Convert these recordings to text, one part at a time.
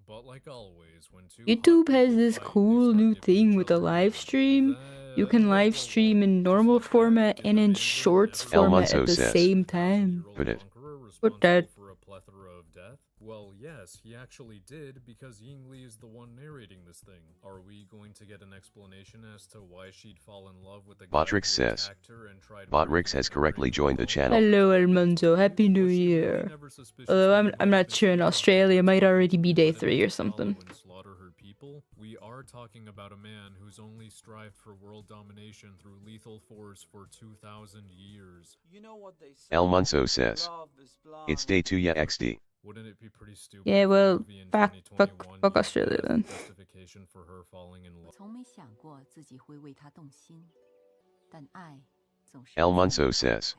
But like always, when YouTube has this cool new thing with a live stream. You can live stream in normal format and in shorts format at the same time. Put it. Put that. For a plethora of death? Well, yes, he actually did, because Yingli is the one narrating this thing. Are we going to get an explanation as to why she'd fall in love with the guy Botrix who says. attacked her and tried Botrix has correctly joined the channel. Hello, Almanzo. Happy New Year. Although I'm not sure in Australia, it might already be day 3 or something. We are talking about a man who's only strived for world domination through lethal force for 2,000 years. You know what they say. El Munso says. It's day 2 ya XD. Wouldn't it be pretty stupid? Yeah, well, fuck Australia then. Justification for her falling in love. El Munso says.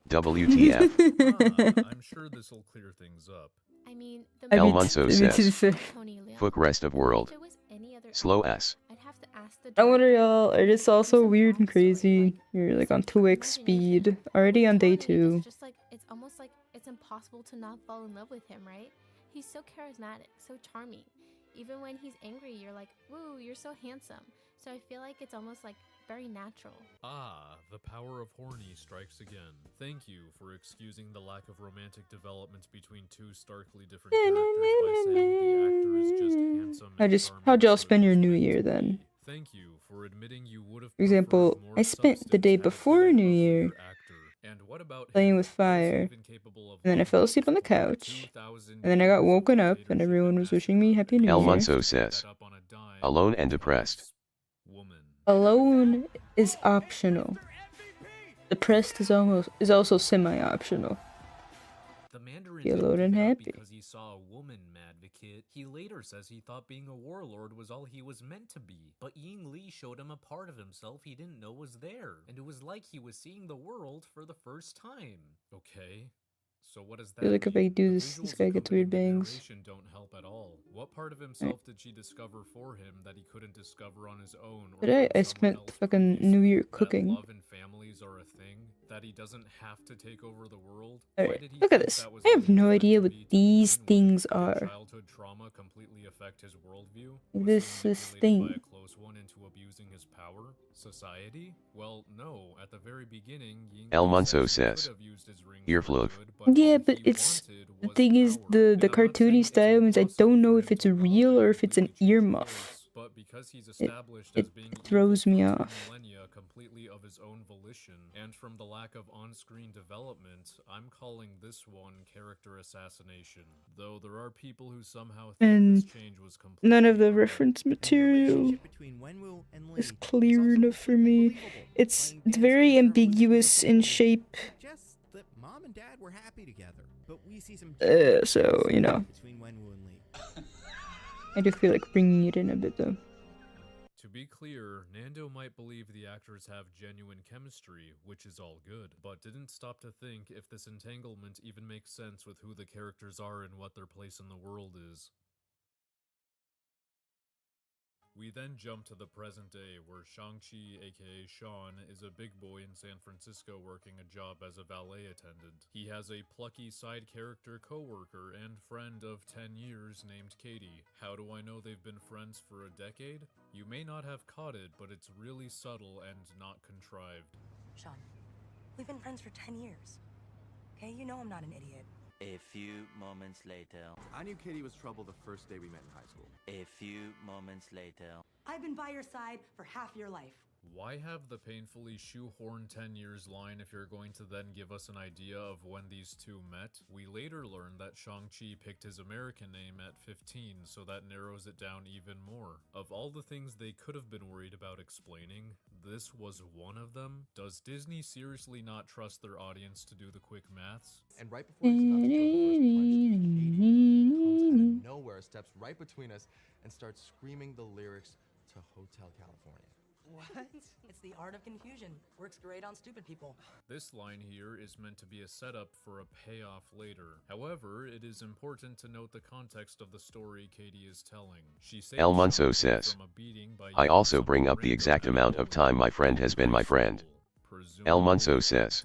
WTF. I'm sure this'll clear things up. I mean, El Munso says. Fuck rest of world. Slow S. I wonder, y'all, are this also weird and crazy? You're like on 2x speed, already on day 2. It's just like, it's almost like it's impossible to not fall in love with him, right? He's so charismatic, so charming. Even when he's angry, you're like, woo, you're so handsome. So I feel like it's almost like very natural. Ah, the power of horny strikes again. Thank you for excusing the lack of romantic development between two starkly different characters by saying the actor is just handsome and charming. How'd y'all spend your New Year then? Thank you for admitting you would have. For example, I spent the day before New Year playing with fire, and then I fell asleep on the couch, and then I got woken up and everyone was wishing me Happy New Year. El Munso says. Alone and depressed. Alone is optional. Depressed is also semi-optional. The Mandarin Be alone and happy. Because he saw a woman advocate. He later says he thought being a warlord was all he was meant to be. But Ying Li showed him a part of himself he didn't know was there. And it was like he was seeing the world for the first time. Okay. So what does that I feel like if I do this guy gets weird bangs. Don't help at all. What part of himself did she discover for him that he couldn't discover on his own? Today I spent fucking New Year cooking. Love and families are a thing. That he doesn't have to take over the world. Alright, look at this. I have no idea what these things are. Childhood trauma completely affect his worldview. This thing. By a close one into abusing his power. Society? Well, no. At the very beginning, El Munso says. Earflug. Yeah, but it's the thing is the cartoony style means I don't know if it's real or if it's an earmuff. But because he's established as being throws me off. Completely of his own volition, and from the lack of on-screen development, I'm calling this one character assassination. Though there are people who somehow think this change was complete. None of the reference material is clear enough for me. It's very ambiguous in shape. Mom and Dad were happy together, but we see some so, you know. I do feel like bringing it in a bit though. To be clear, Nando might believe the actors have genuine chemistry, which is all good, but didn't stop to think if this entanglement even makes sense with who the characters are and what their place in the world is. We then jump to the present day, where Shang-Chi, aka Sean, is a big boy in San Francisco working a job as a valet attendant. He has a plucky side character co-worker and friend of 10 years named Katie. How do I know they've been friends for a decade? You may not have caught it, but it's really subtle and not contrived. Sean, we've been friends for 10 years. Okay, you know I'm not an idiot. A few moments later. I knew Katie was trouble the first day we met in high school. A few moments later. I've been by your side for half your life. Why have the painfully shoehorned 10 years line if you're going to then give us an idea of when these two met? We later learned that Shang-Chi picked his American name at 15, so that narrows it down even more. Of all the things they could have been worried about explaining, this was one of them? Does Disney seriously not trust their audience to do the quick maths? And right before he's about to throw the first punch, Katie comes out of nowhere, steps right between us, and starts screaming the lyrics to Hotel California. What? It's the art of confusion. Works great on stupid people. This line here is meant to be a setup for a payoff later. However, it is important to note the context of the story Katie is telling. El Munso says, I also bring up the exact amount of time my friend has been my friend. Almanso says,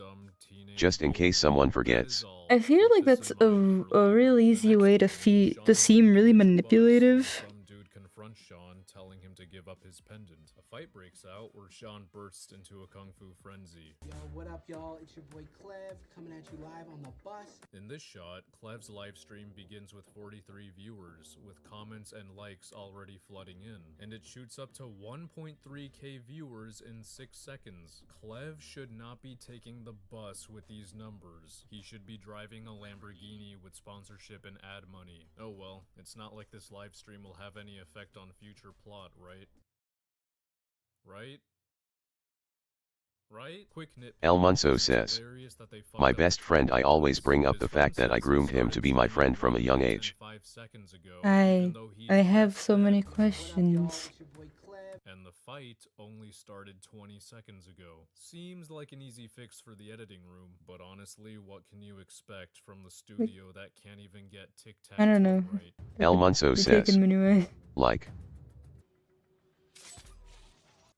just in case someone forgets. I feel like that's a real easy way to seem really manipulative. Some dude confronts Sean, telling him to give up his pendant. A fight breaks out where Sean bursts into a kung fu frenzy. Yo, what up, y'all? It's your boy Clev coming at you live on the bus. In this shot, Clev's live stream begins with 43 viewers, with comments and likes already flooding in, and it shoots up to 1.3k viewers in 6 seconds. Clev should not be taking the bus with these numbers. He should be driving a Lamborghini with sponsorship and ad money. Oh well, it's not like this live stream will have any effect on future plot, right? Right? Quick nitpick. Almanso says, my best friend, I always bring up the fact that I groomed him to be my friend from a young age. I have so many questions. And the fight only started 20 seconds ago. Seems like an easy fix for the editing room, but honestly, what can you expect from the studio that can't even get tic-tac-toe I don't know. right? Almanso says, like.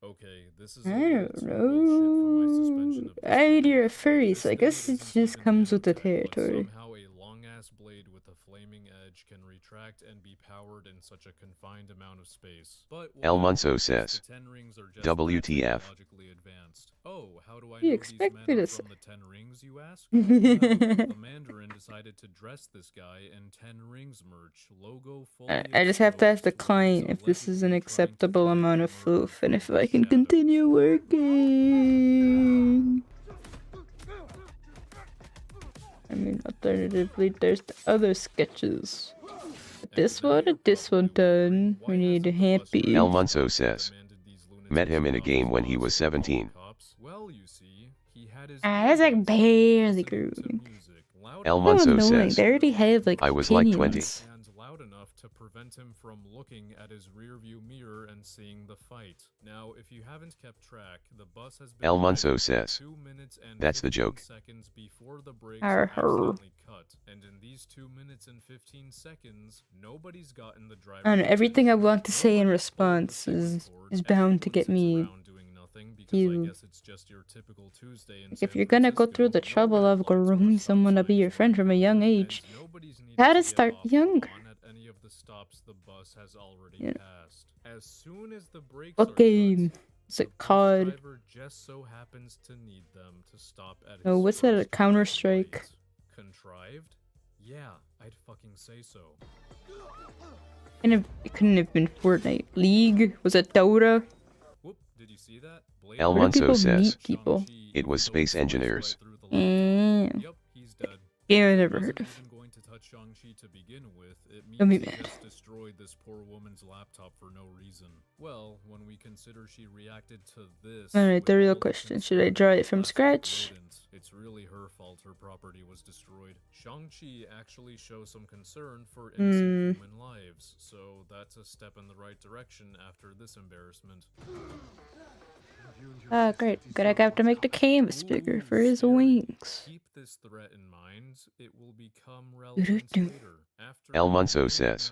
Okay, this is I don't know. You're a furry, so I guess it just comes with the territory. Somehow a long-ass blade with a flaming edge can retract and be powered in such a confined amount of space. But Almanso says, the 10 rings are just WTF. technologically advanced. Oh, how do I You know expect these me men are to from the 10 rings, you ask? Well, the Mandarin decided to dress this guy in 10 rings merch, logo fully I just have to ask the client if this is an acceptable amount of foof and if I can continue working. I mean, alternatively, there's the other sketches. This one done. We need a happy. Almanso says, met him in a game when he was 17. Well, you see, he had his That's like barely groomed. Almanso says, they already have like I was like 20. opinions. And loud enough to prevent him from looking at his rearview mirror and seeing the fight. Now, if you haven't kept track, the bus has been Almanso says, 2 minutes and that's the 15 joke. seconds before the brakes Arr. accidentally cut. And in these 2 minutes and 15 seconds, nobody's gotten the driver. I don't know, everything I want to say in response is bound to get me you. I guess it's just your typical Tuesday in if you're gonna go through the trouble of grooming someone to be your friend from a young age, you gotta start young. Yeah. As soon as the brakes What game? Is it COD? Just so happens to need them to stop at Oh, what's that? A Counter-Strike? Contrived? Yeah, I'd fucking say so. It couldn't have been Fortnite. League? Was it Dota? Whoop, did you see that? Almanso says, it was space engineers. Yep, he's dead. Game I've never heard of. Going to touch Shang-Chi to begin with, it Don't be means he mad. just destroyed this poor woman's laptop for no reason. Well, when we consider she reacted to this. Alright, the with real all the question. Should I concern draw it from less scratch? rodents, it's really her fault her property was destroyed. Shang-Chi actually shows some concern for innocent human lives, so that's a step in the right direction after this embarrassment. Ah, great. Gonna have to make the canvas bigger for his wings. Keep this threat in mind. It will become relevant later. After Almanso says,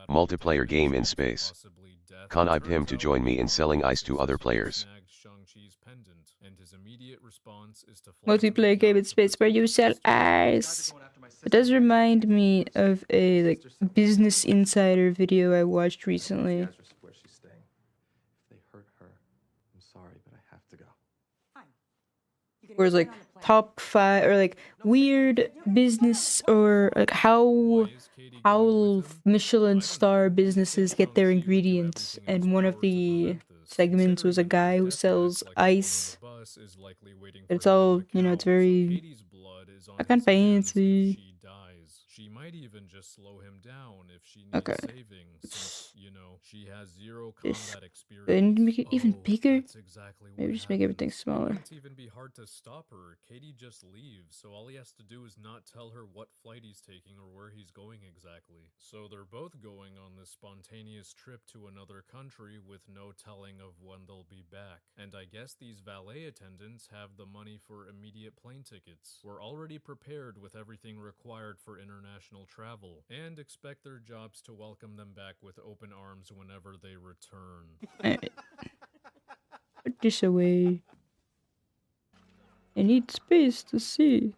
multiplayer game in space. Connived him to join me in selling ice to other players. Multiplayer game in space where you sell ice. It does remind me of a Business Insider video I watched recently. Where she's staying. If they hurt her, I'm sorry, but I have to go. Where it's like top 5 or like weird business or like how Michelin star businesses get their ingredients, and one of the segments was a guy who sells ice. It's all, you know, it's very fucking fancy. She might even just slow him down if she needs Okay. saving, since, you know, she has zero combat experience. Do I need to make it even bigger? That's exactly what Maybe just make everything happens. smaller. It wouldn't even be hard to stop her. Katie just leaves, so all he has to do is not tell her what flight he's taking or where he's going exactly. So they're both going on this spontaneous trip to another country with no telling of when they'll be back. And I guess these valet attendants have the money for immediate plane tickets. We're already prepared with everything required for international travel, and expect their jobs to welcome them back with open arms whenever they return. Alright. Put this away. I need space to see.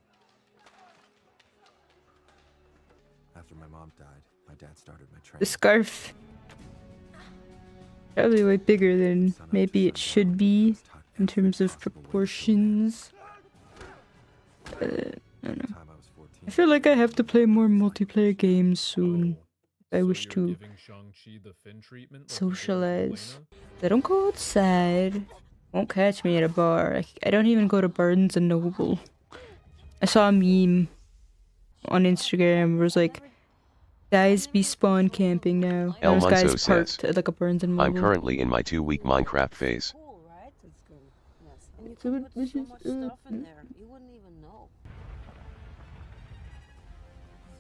After my mom died, my dad started my training. The scarf. Probably way bigger than maybe it should be in terms of proportions. I don't know. I feel like I have to play more multiplayer games soon. I wish to socialize. I don't go outside. Won't catch me at a bar. I don't even go to Barnes and Noble. I saw a meme on Instagram where it was like, guys be spawn camping now. El Those Munso guys parked says, at like a Barnes and Noble. I'm currently in my 2-week Minecraft phase.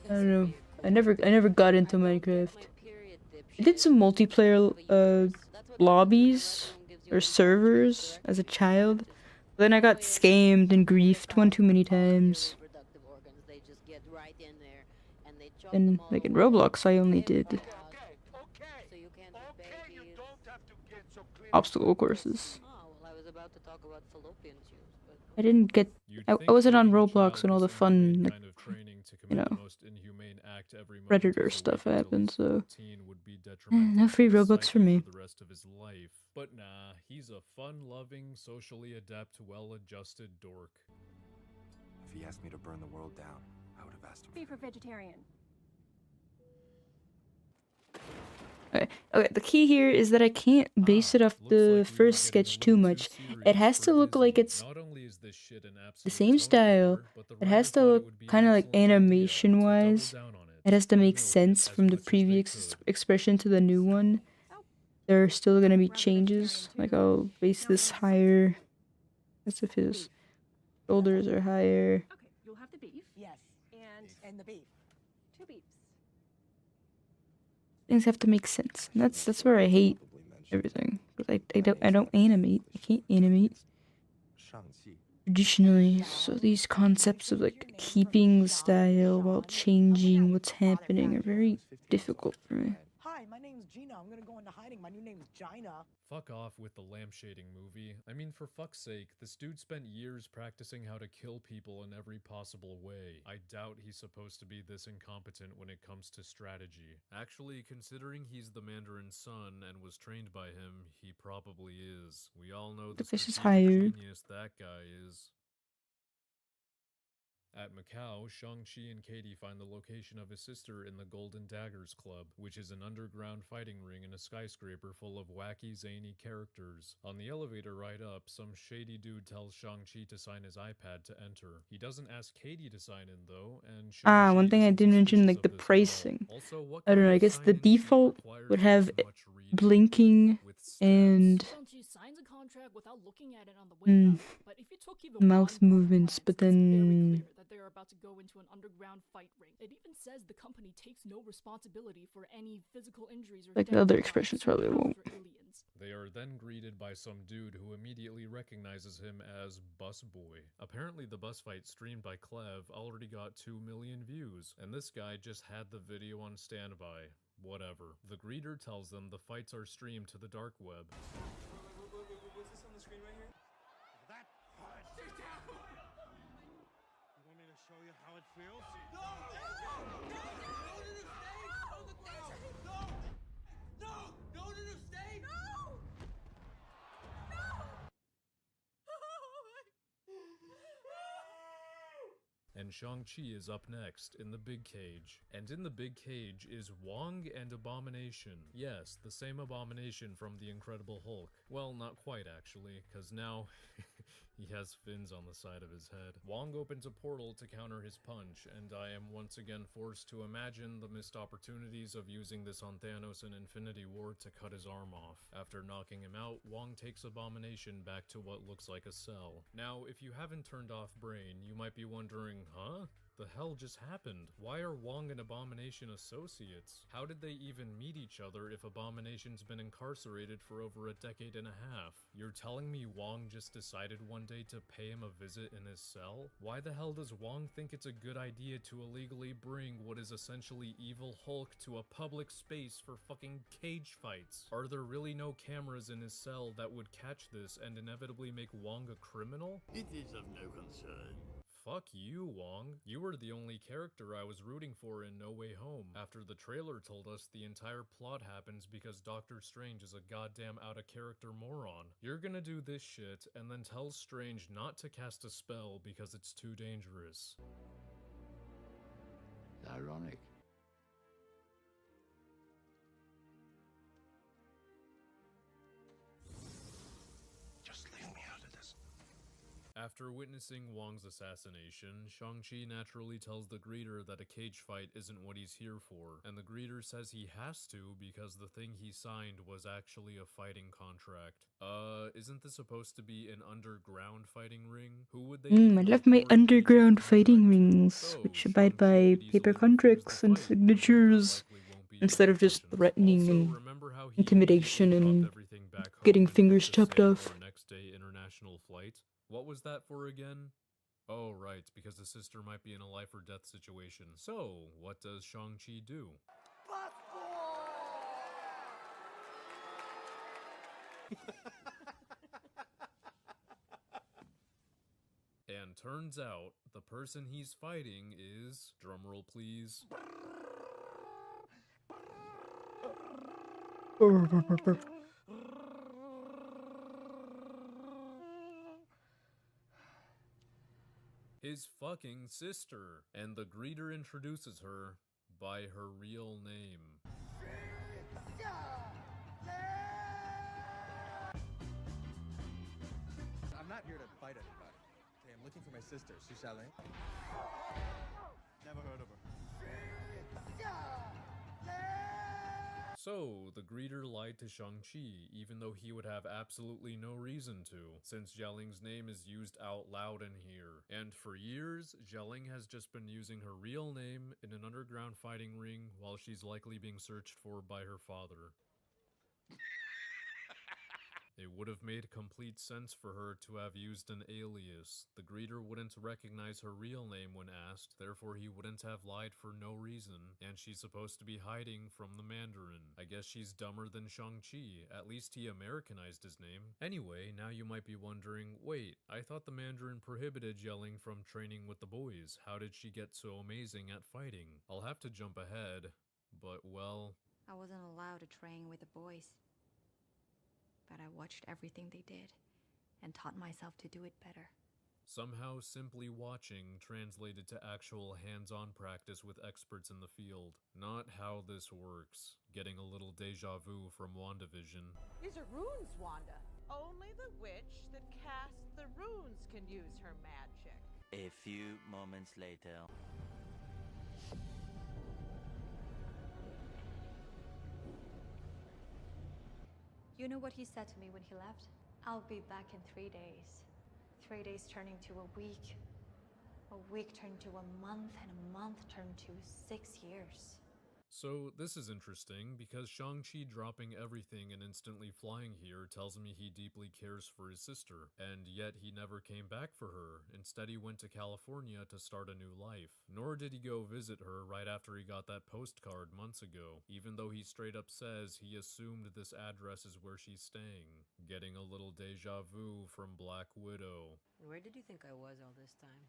I don't know. I never got into Minecraft. I did some multiplayer lobbies or servers as a child. Then I got scammed and griefed one too many times. And like in Roblox I only did obstacle courses. I didn't get I wasn't on Roblox when all the fun, like, you know, Predator stuff happened, so no free Robux for me. But nah, he's a fun-loving, socially adept, well-adjusted dork. If he asked me to burn the world down, I would have asked him. Be for vegetarian. Okay, the key here is that I can't base it off the first sketch too much. It has to look like it's the same style. It has to look kind of like animation-wise. It has to make sense from the previous expression to the new one. There are still gonna be changes. Like, I'll base this higher as if his shoulders are higher. Okay, you'll have the beef. Yes. And the beef. 2 beefs. Things have to make sense. And that's where I hate everything. Because I don't animate. I can't animate traditionally. So these concepts of like keeping the style while changing what's happening are very difficult for me. Hi, my name's Gina. I'm gonna go into hiding. My new name's Gina. Fuck off with the lampshading movie. I mean, for fuck's sake, this dude spent years practicing how to kill people in every possible way. I doubt he's supposed to be this incompetent when it comes to strategy. Actually, considering he's the Mandarin's son and was trained by him, he probably is. We all know the This is strategic higher. genius that guy is. At Macau, Shang-Chi and Katie find the location of his sister in the Golden Daggers Club, which is an underground fighting ring in a skyscraper full of wacky, zany characters. On the elevator ride up, some shady dude tells Shang-Chi to sign his iPad to enter. He doesn't ask Katie to sign in, though, and Shang-Chi One thing I isn't didn't mention, like, suspicious the of this at all. pricing. Also, what I don't kind know, I of guess the sign-in sheet default requires would have this much reading blinking with steps? and Shang-Chi signs a contract without looking at it on the way out. But if you took even mouth one movements, but it's very then clear that they're about to go into an underground fight ring. It even says the company takes no responsibility for any physical injuries or like the death other caused expressions by probably won't. counter aliens. They are then greeted by some dude who immediately recognizes him as Bus Boy. Apparently the bus fight streamed by Clev already got 2 million views, and this guy just had the video on standby. Whatever. The greeter tells them the fights are streamed to the dark web. What's this on the screen right here? That hurt. You want me to show you how it feels? No! Go to the stage! No! And Shang-Chi is up next, in the big cage. And in the big cage is Wong and Abomination. Yes, the same Abomination from The Incredible Hulk. Well, not quite actually, cause now he has fins on the side of his head. Wong opens a portal to counter his punch, and I am once again forced to imagine the missed opportunities of using this on Thanos in Infinity War to cut his arm off. After knocking him out, Wong takes Abomination back to what looks like a cell. Now, if you haven't turned off Brain, you might be wondering, huh? The hell just happened? Why are Wong and Abomination associates? How did they even meet each other if Abomination's been incarcerated for over a decade and a half? You're telling me Wong just decided one day to pay him a visit in his cell? Why the hell does Wong think it's a good idea to illegally bring what is essentially evil Hulk to a public space for fucking cage fights? Are there really no cameras in his cell that would catch this and inevitably make Wong a criminal? It is of no concern. Fuck you, Wong. You were the only character I was rooting for in No Way Home. After the trailer told us the entire plot happens because Doctor Strange is a goddamn out-of-character moron. You're gonna do this shit and then tell Strange not to cast a spell because it's too dangerous. Ironic. Just leave me out of this. After witnessing Wong's assassination, Shang-Chi naturally tells the greeter that a cage fight isn't what he's here for, and the greeter says he has to because the thing he signed was actually a fighting contract. Isn't this supposed to be an underground fighting ring? Who would they I love my underground fighting rings, which abide by paper contracts and signatures, instead of just threatening and intimidation and getting fingers chopped off. Next day international flight. What was that for again? Oh, right, because the sister might be in a life or death situation. So, what does Shang-Chi do? And turns out, the person he's fighting is, drumroll please, his fucking sister. And the greeter introduces her by her real name. I'm not here to fight anybody. Okay, I'm looking for my sister, Sushale. Never heard of her. So, the greeter lied to Shang-Chi, even though he would have absolutely no reason to, since Jialing's name is used out loud in here. And for years, Jialing has just been using her real name in an underground fighting ring while she's likely being searched for by her father. It would have made complete sense for her to have used an alias. The greeter wouldn't recognize her real name when asked, therefore he wouldn't have lied for no reason, and she's supposed to be hiding from the Mandarin. I guess she's dumber than Shang-Chi, at least he Americanized his name. Anyway, now you might be wondering, wait, I thought the Mandarin prohibited Jialing from training with the boys. How did she get so amazing at fighting? I'll have to jump ahead, but well... I wasn't allowed to train with the boys. But I watched everything they did, and taught myself to do it better. Somehow simply watching translated to actual hands-on practice with experts in the field. Not how this works. Getting a little deja vu from WandaVision. These are runes, Wanda. Only the witch that casts the runes can use her magic. A few moments later. You know what he said to me when he left? I'll be back in 3 days. 3 days turning to a week. A week turned to a month, and a month turned to 6 years. So, this is interesting, because Shang-Chi dropping everything and instantly flying here tells me he deeply cares for his sister, and yet he never came back for her. Instead, he went to California to start a new life. Nor did he go visit her right after he got that postcard months ago, even though he straight up says he assumed this address is where she's staying. Getting a little deja vu from Black Widow. Where did you think I was all this time?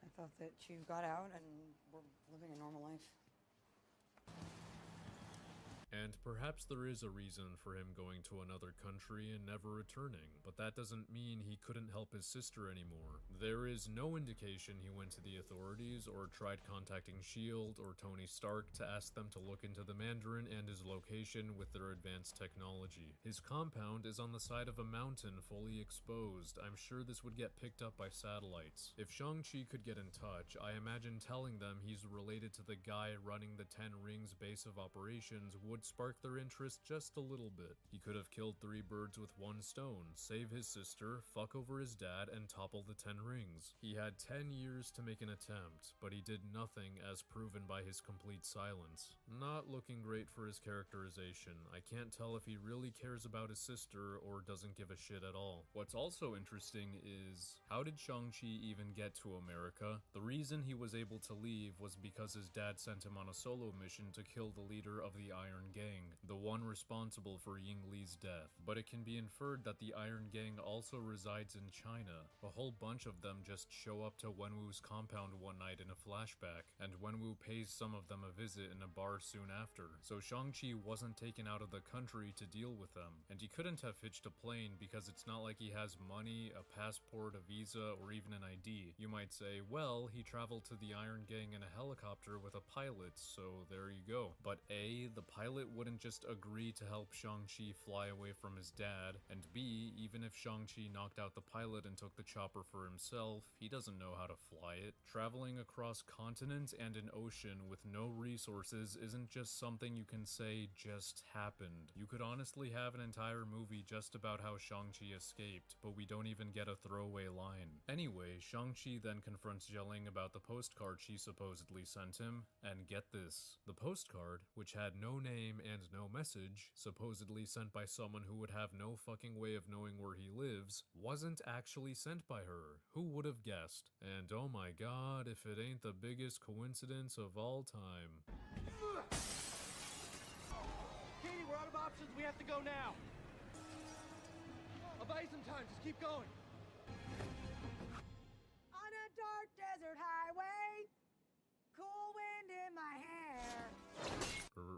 I thought that you got out and were living a normal life. And perhaps there is a reason for him going to another country and never returning, but that doesn't mean he couldn't help his sister anymore. There is no indication he went to the authorities or tried contacting S.H.I.E.L.D. or Tony Stark to ask them to look into the Mandarin and his location with their advanced technology. His compound is on the side of a mountain fully exposed. I'm sure this would get picked up by satellites. If Shang-Chi could get in touch, I imagine telling them he's related to the guy running the 10 Rings base of operations would spark their interest just a little bit. He could have killed 3 birds with 1 stone, save his sister, fuck over his dad, and topple the 10 rings. He had 10 years to make an attempt, but he did nothing as proven by his complete silence. Not looking great for his characterization. I can't tell if he really cares about his sister or doesn't give a shit at all. What's also interesting is, how did Shang-Chi even get to America? The reason he was able to leave was because his dad sent him on a solo mission to kill the leader of the Iron Gang, the one responsible for Ying Li's death. But it can be inferred that the Iron Gang also resides in China. A whole bunch of them just show up to Wenwu's compound one night in a flashback, and Wenwu pays some of them a visit in a bar soon after. So Shang-Chi wasn't taken out of the country to deal with them, and he couldn't have hitched a plane because it's not like he has money, a passport, a visa, or even an ID. You might say, well, he traveled to the Iron Gang in a helicopter with a pilot, so there you go. But A, the pilot wouldn't just agree to help Shang-Chi fly away from his dad, and B, even if Shang-Chi knocked out the pilot and took the chopper for himself, he doesn't know how to fly it. Traveling across continents and an ocean with no resources isn't just something you can say just happened. You could honestly have an entire movie just about how Shang-Chi escaped, but we don't even get a throwaway line. Anyway, Shang-Chi then confronts Jialing about the postcard she supposedly sent him, and get this. The postcard, which had no name and no message, supposedly sent by someone who would have no fucking way of knowing where he lives, wasn't actually sent by her. Who would have guessed? And oh my god, if it ain't the biggest coincidence of all time. Katie, we're out of options. We have to go now. I'll buy you some time. Just keep going. On a dark desert highway, cool wind in my hair.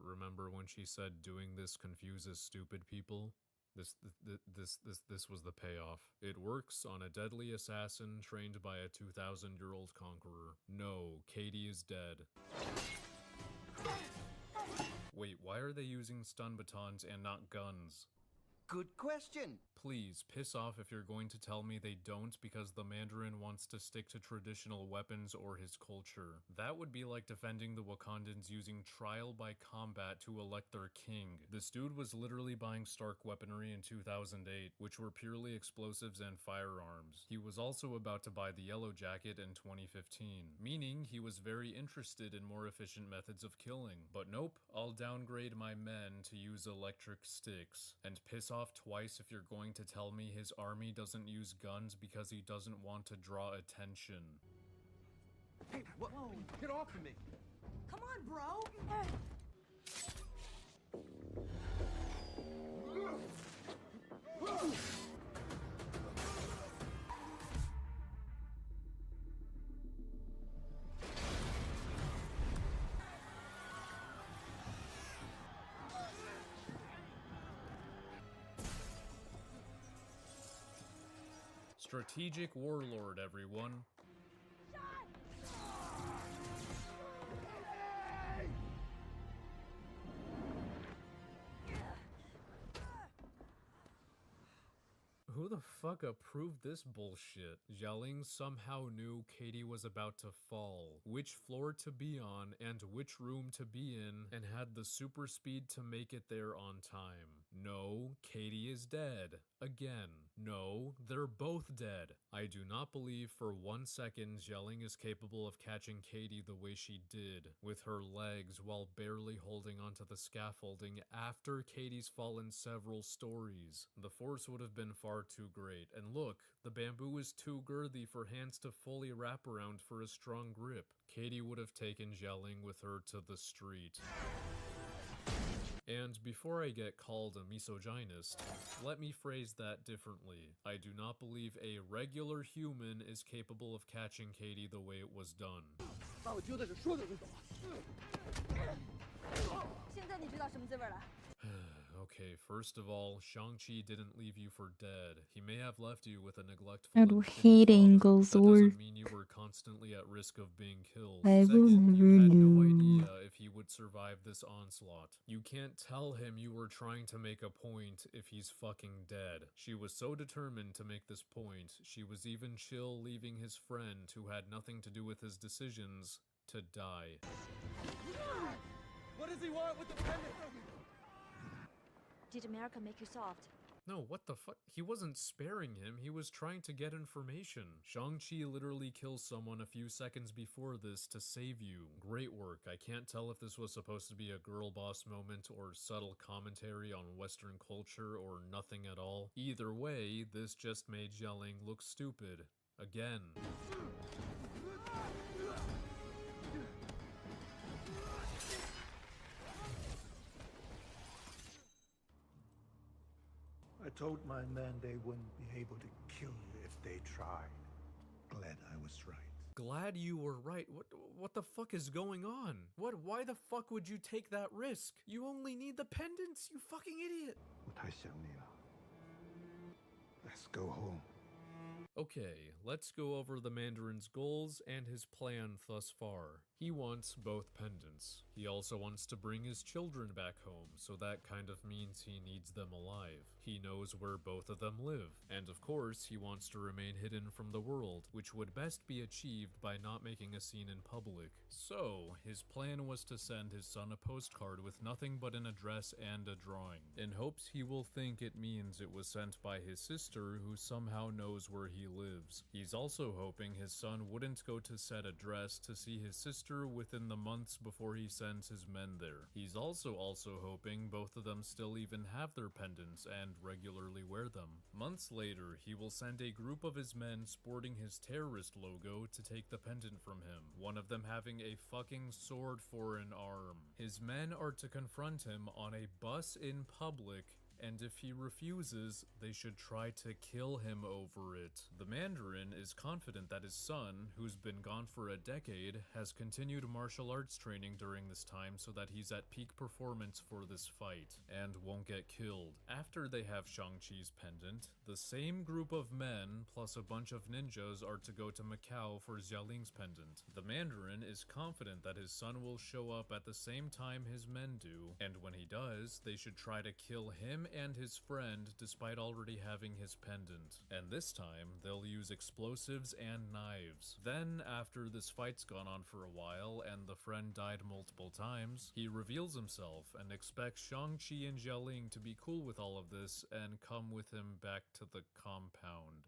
Remember when she said doing this confuses stupid people? This was the payoff. It works on a deadly assassin trained by a 2,000-year-old conqueror. No, Katie is dead. Wait, why are they using stun batons and not guns? Good question. Please, piss off if you're going to tell me they don't because the Mandarin wants to stick to traditional weapons or his culture. That would be like defending the Wakandans using trial by combat to elect their king. This dude was literally buying Stark weaponry in 2008, which were purely explosives and firearms. He was also about to buy the Yellow Jacket in 2015, meaning he was very interested in more efficient methods of killing. But nope, I'll downgrade my men to use electric sticks, and piss off twice if you're going to tell me his army doesn't use guns because he doesn't want to draw attention. Hey, what? Get off of me! Come on, bro! Strategic warlord, everyone. Who the fuck approved this bullshit? Jialing somehow knew Katie was about to fall, which floor to be on and which room to be in, and had the super speed to make it there on time. No, Katie is dead. Again. No, they're both dead. I do not believe for 1 second Jialing is capable of catching Katie the way she did, with her legs while barely holding onto the scaffolding after Katie's fallen several stories. The force would have been far too great, and look, the bamboo is too girthy for hands to fully wrap around for a strong grip. Katie would have taken Jialing with her to the street. And before I get called a misogynist, let me phrase that differently. I do not believe a regular human is capable of catching Katie the way it was done. Okay, first of all, Shang-Chi didn't leave you for dead. He may have left you with a neglectful I and hate angles that or doesn't mean you were constantly at risk of being killed. Second, you had no idea if he would survive this onslaught. You can't tell him you were trying to make a point if he's fucking dead. She was so determined to make this point, she was even chill leaving his friend, who had nothing to do with his decisions, to die. What does he want with the pendant? Did America make you soft? No, what the fuck? He wasn't sparing him, he was trying to get information. Shang-Chi literally kills someone a few seconds before this to save you. Great work. I can't tell if this was supposed to be a girl boss moment or subtle commentary on Western culture or nothing at all. Either way, this just made yelling look stupid. Again. I told my men they wouldn't be able to kill you if they tried. Glad I was right. Glad you were right. What the fuck is going on? Why the fuck would you take that risk? You only need the pendants, you fucking idiot. 我太想你了. Let's go home. Okay, let's go over the Mandarin's goals and his plan thus far. He wants both pendants. He also wants to bring his children back home, so that kind of means he needs them alive. He knows where both of them live, and of course he wants to remain hidden from the world, which would best be achieved by not making a scene in public. So, his plan was to send his son a postcard with nothing but an address and a drawing, in hopes he will think it means it was sent by his sister who somehow knows where he lives. He's also hoping his son wouldn't go to said address to see his sister within the months before he sends his men there. He's also hoping both of them still even have their pendants and regularly wear them. Months later, he will send a group of his men sporting his terrorist logo to take the pendant from him, one of them having a fucking sword for an arm. His men are to confront him on a bus in public, and if he refuses, they should try to kill him over it. The Mandarin is confident that his son, who's been gone for a decade, has continued martial arts training during this time so that he's at peak performance for this fight, and won't get killed. After they have Shang-Chi's pendant, the same group of men plus a bunch of ninjas are to go to Macau for Xiaoling's pendant. The Mandarin is confident that his son will show up at the same time his men do, and when he does, they should try to kill him and his friend despite already having his pendant. And this time, they'll use explosives and knives. Then, after this fight's gone on for a while and the friend died multiple times, he reveals himself and expects Shang-Chi and Xiaoling to be cool with all of this and come with him back to the compound.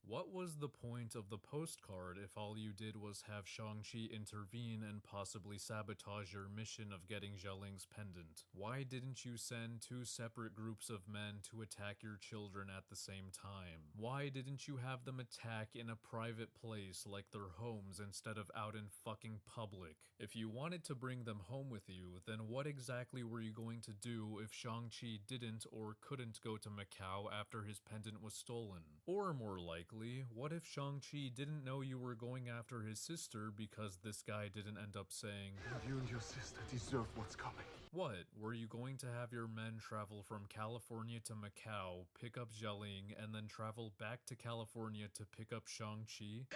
What was the point of the postcard if all you did was have Shang-Chi intervene and possibly sabotage your mission of getting Xiaoling's pendant? Why didn't you send two separate groups of men to attack your children at the same time? Why didn't you have them attack in a private place like their homes instead of out in fucking public? If you wanted to bring them home with you, then what exactly were you going to do if Shang-Chi didn't or couldn't go to Macau after his pendant was stolen? Or more likely, what if Shang-Chi didn't know you were going after his sister because this guy didn't end up saying, You and your sister deserve what's coming. What? Were you going to have your men travel from California to Macau, pick up Xiaoling, and then travel back to California to pick up Shang-Chi?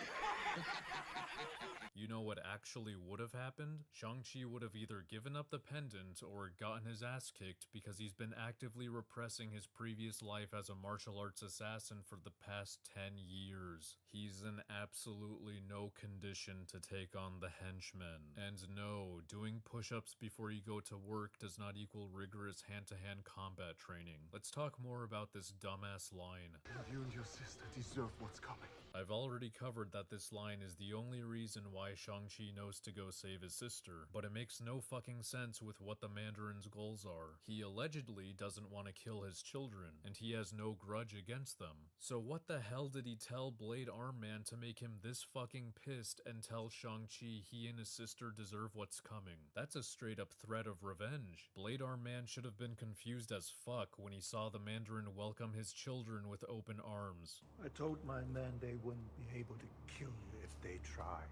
You know what actually would have happened? Shang-Chi would have either given up the pendant or gotten his ass kicked because he's been actively repressing his previous life as a martial arts assassin for the past 10 years. He's in absolutely no condition to take on the henchmen. And no, doing push-ups before you go to work does not equal rigorous hand-to-hand combat training. Let's talk more about this dumbass line. You and your sister deserve what's coming. I've already covered that this line is the only reason why Shang-Chi knows to go save his sister, but it makes no fucking sense with what the Mandarin's goals are. He allegedly doesn't want to kill his children, and he has no grudge against them. So what the hell did he tell Blade Arm Man to make him this fucking pissed and tell Shang-Chi he and his sister deserve what's coming? That's a straight up threat of revenge. Blade Arm Man should have been confused as fuck when he saw the Mandarin welcome his children with open arms. I told my men they wouldn't be able to kill you if they tried.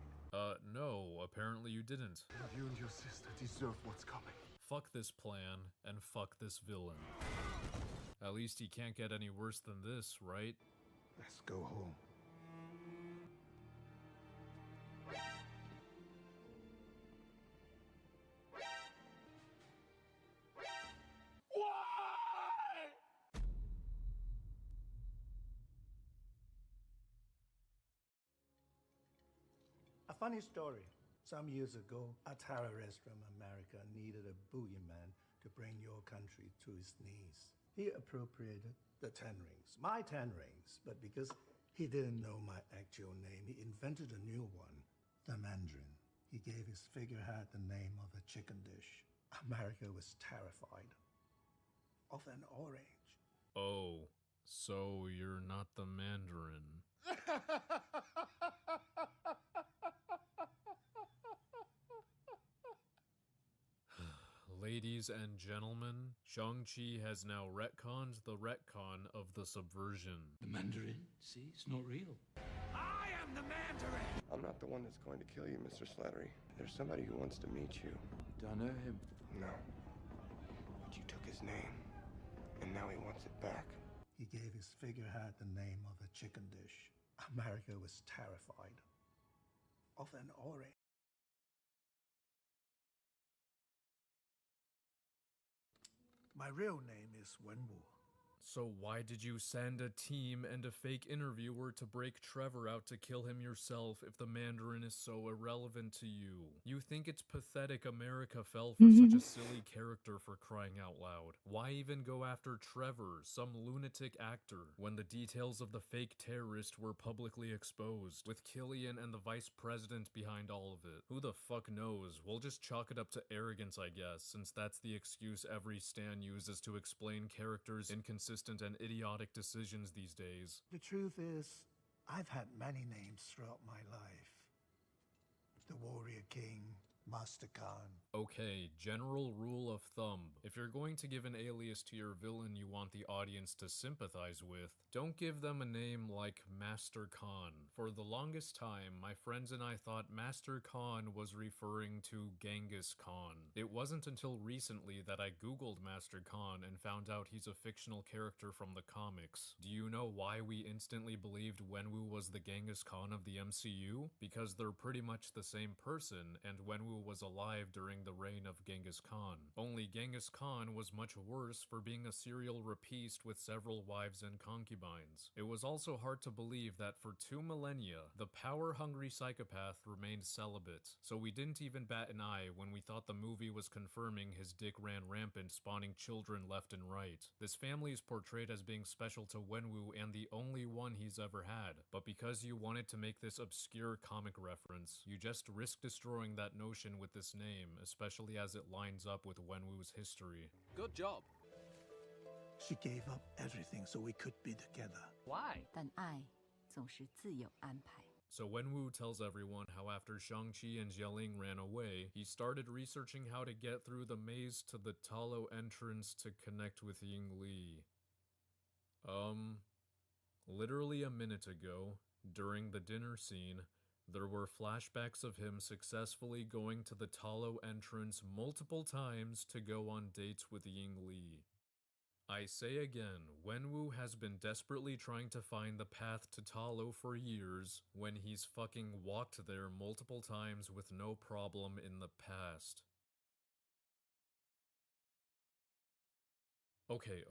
No, apparently you didn't. You and your sister deserve what's coming. Fuck this plan, and fuck this villain. At least he can't get any worse than this, right? Let's go home. A funny story. Some years ago, a terrorist from America needed a boogeyman to bring your country to its knees. He appropriated the 10 rings, my 10 rings, but because he didn't know my actual name, he invented a new one, the Mandarin. He gave his figurehead the name of a chicken dish. America was terrified of an orange. Oh, so you're not the Mandarin. Ladies and gentlemen, Shang-Chi has now retconned the retcon of the subversion. The Mandarin? See, it's not real. I am the Mandarin! I'm not the one that's going to kill you, Mr. Slattery. There's somebody who wants to meet you. Do I know him? No. But you took his name, and now he wants it back. He gave his figurehead the name of a chicken dish. America was terrified of an orange. My real name is Wenwu. So why did you send a team and a fake interviewer to break Trevor out to kill him yourself if the Mandarin is so irrelevant to you? You think it's pathetic America fell for such a silly character, for crying out loud? Why even go after Trevor, some lunatic actor, when the details of the fake terrorist were publicly exposed, with Killian and the vice president behind all of it? Who the fuck knows? We'll just chalk it up to arrogance, I guess, since that's the excuse every stan uses to explain characters' inconsistent and idiotic decisions these days. The truth is, I've had many names throughout my life. The Warrior King, Master Khan. Okay, general rule of thumb. If you're going to give an alias to your villain you want the audience to sympathize with, don't give them a name like Master Khan. For the longest time, my friends and I thought Master Khan was referring to Genghis Khan. It wasn't until recently that I googled Master Khan and found out he's a fictional character from the comics. Do you know why we instantly believed Wenwu was the Genghis Khan of the MCU? Because they're pretty much the same person, and Wenwu was alive during the reign of Genghis Khan. Only Genghis Khan was much worse for being a serial rapiste with several wives and concubines. It was also hard to believe that for 2 millennia, the power-hungry psychopath remained celibate, so we didn't even bat an eye when we thought the movie was confirming his dick ran rampant, spawning children left and right. This family is portrayed as being special to Wenwu and the only one he's ever had, but because you wanted to make this obscure comic reference, you just risk destroying that notion with this name, especially as it lines up with Wenwu's history. Good job. She gave up everything so we could be together. Why? 但爱总是自有安排。 So Wenwu tells everyone how after Shang-Chi and Jialing ran away, he started researching how to get through the maze to the Talo entrance to connect with Ying Li. Literally a minute ago, during the dinner scene, there were flashbacks of him successfully going to the Talo entrance multiple times to go on dates with Ying Li. I say again, Wenwu has been desperately trying to find the path to Talo for years when he's fucking walked there multiple times with no problem in the past. Okay.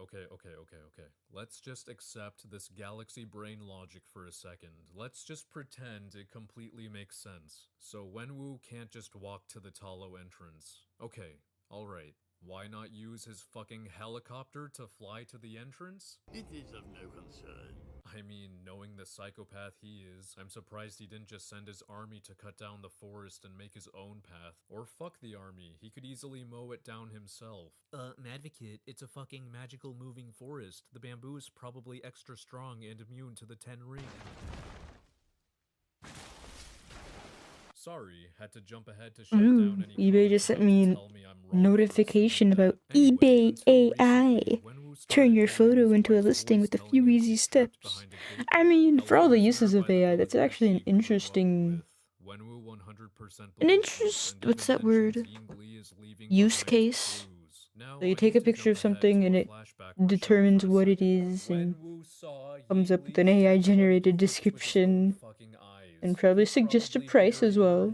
Let's just accept this galaxy brain logic for a second. Let's just pretend it completely makes sense. So Wenwu can't just walk to the Talo entrance. Okay, alright. Why not use his fucking helicopter to fly to the entrance? It is of no concern. I mean, knowing the psychopath he is, I'm surprised he didn't just send his army to cut down the forest and make his own path. Or fuck the army, he could easily mow it down himself. Madvocate, it's a fucking magical moving forest. The bamboo is probably extra strong and immune to the 10 rings. Sorry, had to jump ahead to shut down any eBay just sent me tell me I'm wrong. notification about eBay AI. Turn your photo into a listing with a few easy steps. I mean, for all the uses of AI, that's actually an interesting... what's that word? Use case? So you take a picture of something and it determines what it is and comes up with an AI-generated description. And probably suggest a price as well.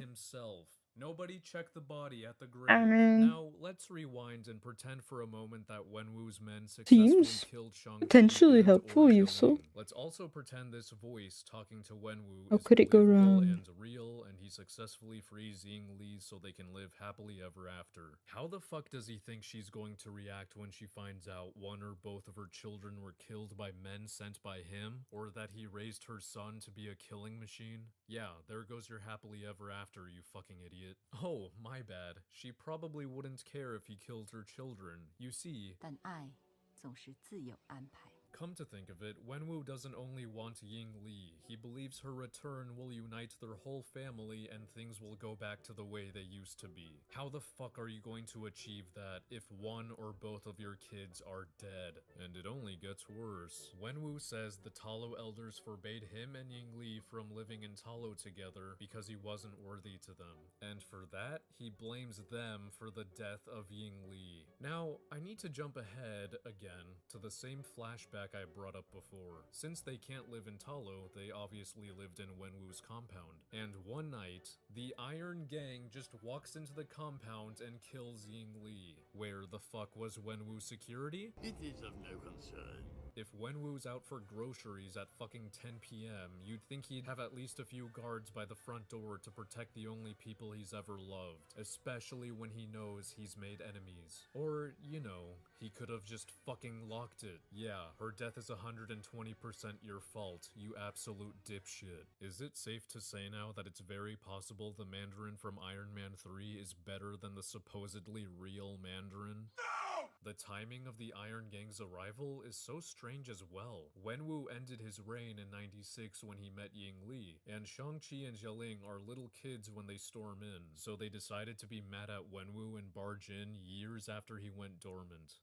Nobody checked the body at the grave. Now, let's rewind and pretend for a moment that Wenwu's men successfully killed Shang-Chi. Potentially helpful, useful. Let's also pretend this voice talking to Wenwu How is could it go believable wrong? and real, and he's successfully frees Ying Li so they can live happily ever after. How the fuck does he think she's going to react when she finds out one or both of her children were killed by men sent by him, or that he raised her son to be a killing machine? Yeah, there goes your happily ever after, you fucking idiot. Oh, my bad. She probably wouldn't care if he killed her children. You see, 但爱总是自有安排。 Come to think of it, Wenwu doesn't only want Ying Li, he believes her return will unite their whole family and things will go back to the way they used to be. How the fuck are you going to achieve that if one or both of your kids are dead? And it only gets worse. Wenwu says the Talo elders forbade him and Ying Li from living in Talo together because he wasn't worthy to them. And for that, he blames them for the death of Ying Li. Now, I need to jump ahead again to the same flashback I brought up before. Since they can't live in Talo, they obviously lived in Wenwu's compound. And one night, the Iron Gang just walks into the compound and kills Ying Li. Where the fuck was Wenwu security? It is of no concern. If Wenwu's out for groceries at fucking 10 p.m., you'd think he'd have at least a few guards by the front door to protect the only people he's ever loved, especially when he knows he's made enemies. Or, you know, he could have just fucking locked it. Yeah, her death is 120% your fault, you absolute dipshit. Is it safe to say now that it's very possible the Mandarin from Iron Man 3 is better than the supposedly real Mandarin? No! The timing of the Iron Gang's arrival is so strange as well. Wenwu ended his reign in 96 when he met Ying Li, and Shang-Chi and Jialing are little kids when they storm in, so they decided to be mad at Wenwu and barge in years after he went dormant.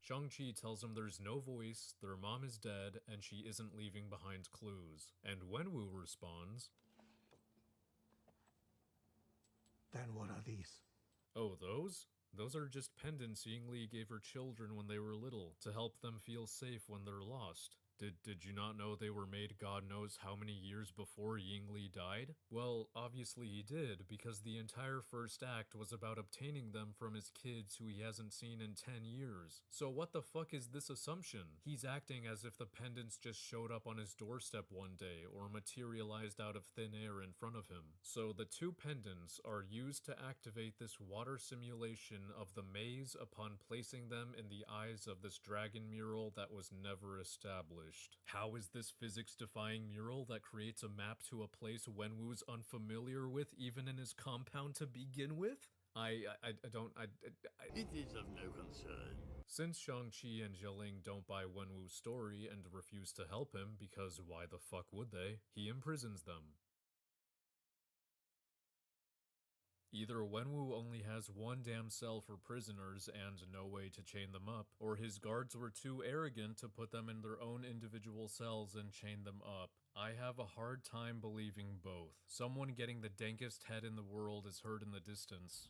Shang-Chi tells him there's no voice, their mom is dead, and she isn't leaving behind clues. And Wenwu responds, Then what are these? Oh, those? Those are just pendants Ying Li gave her children when they were little, to help them feel safe when they're lost. Did you not know they were made God knows how many years before Ying Li died? Well, obviously he did, because the entire first act was about obtaining them from his kids who he hasn't seen in 10 years. So what the fuck is this assumption? He's acting as if the pendants just showed up on his doorstep one day, or materialized out of thin air in front of him. So the two pendants are used to activate this water simulation of the maze upon placing them in the eyes of this dragon mural that was never established. How is this physics-defying mural that creates a map to a place Wenwu's unfamiliar with even in his compound to begin with? It is of no concern. Since Shang-Chi and Jialing don't buy Wenwu's story and refuse to help him because why the fuck would they, he imprisons them. Either Wenwu only has one damn cell for prisoners and no way to chain them up, or his guards were too arrogant to put them in their own individual cells and chain them up. I have a hard time believing both. Someone getting the dankest head in the world is heard in the distance.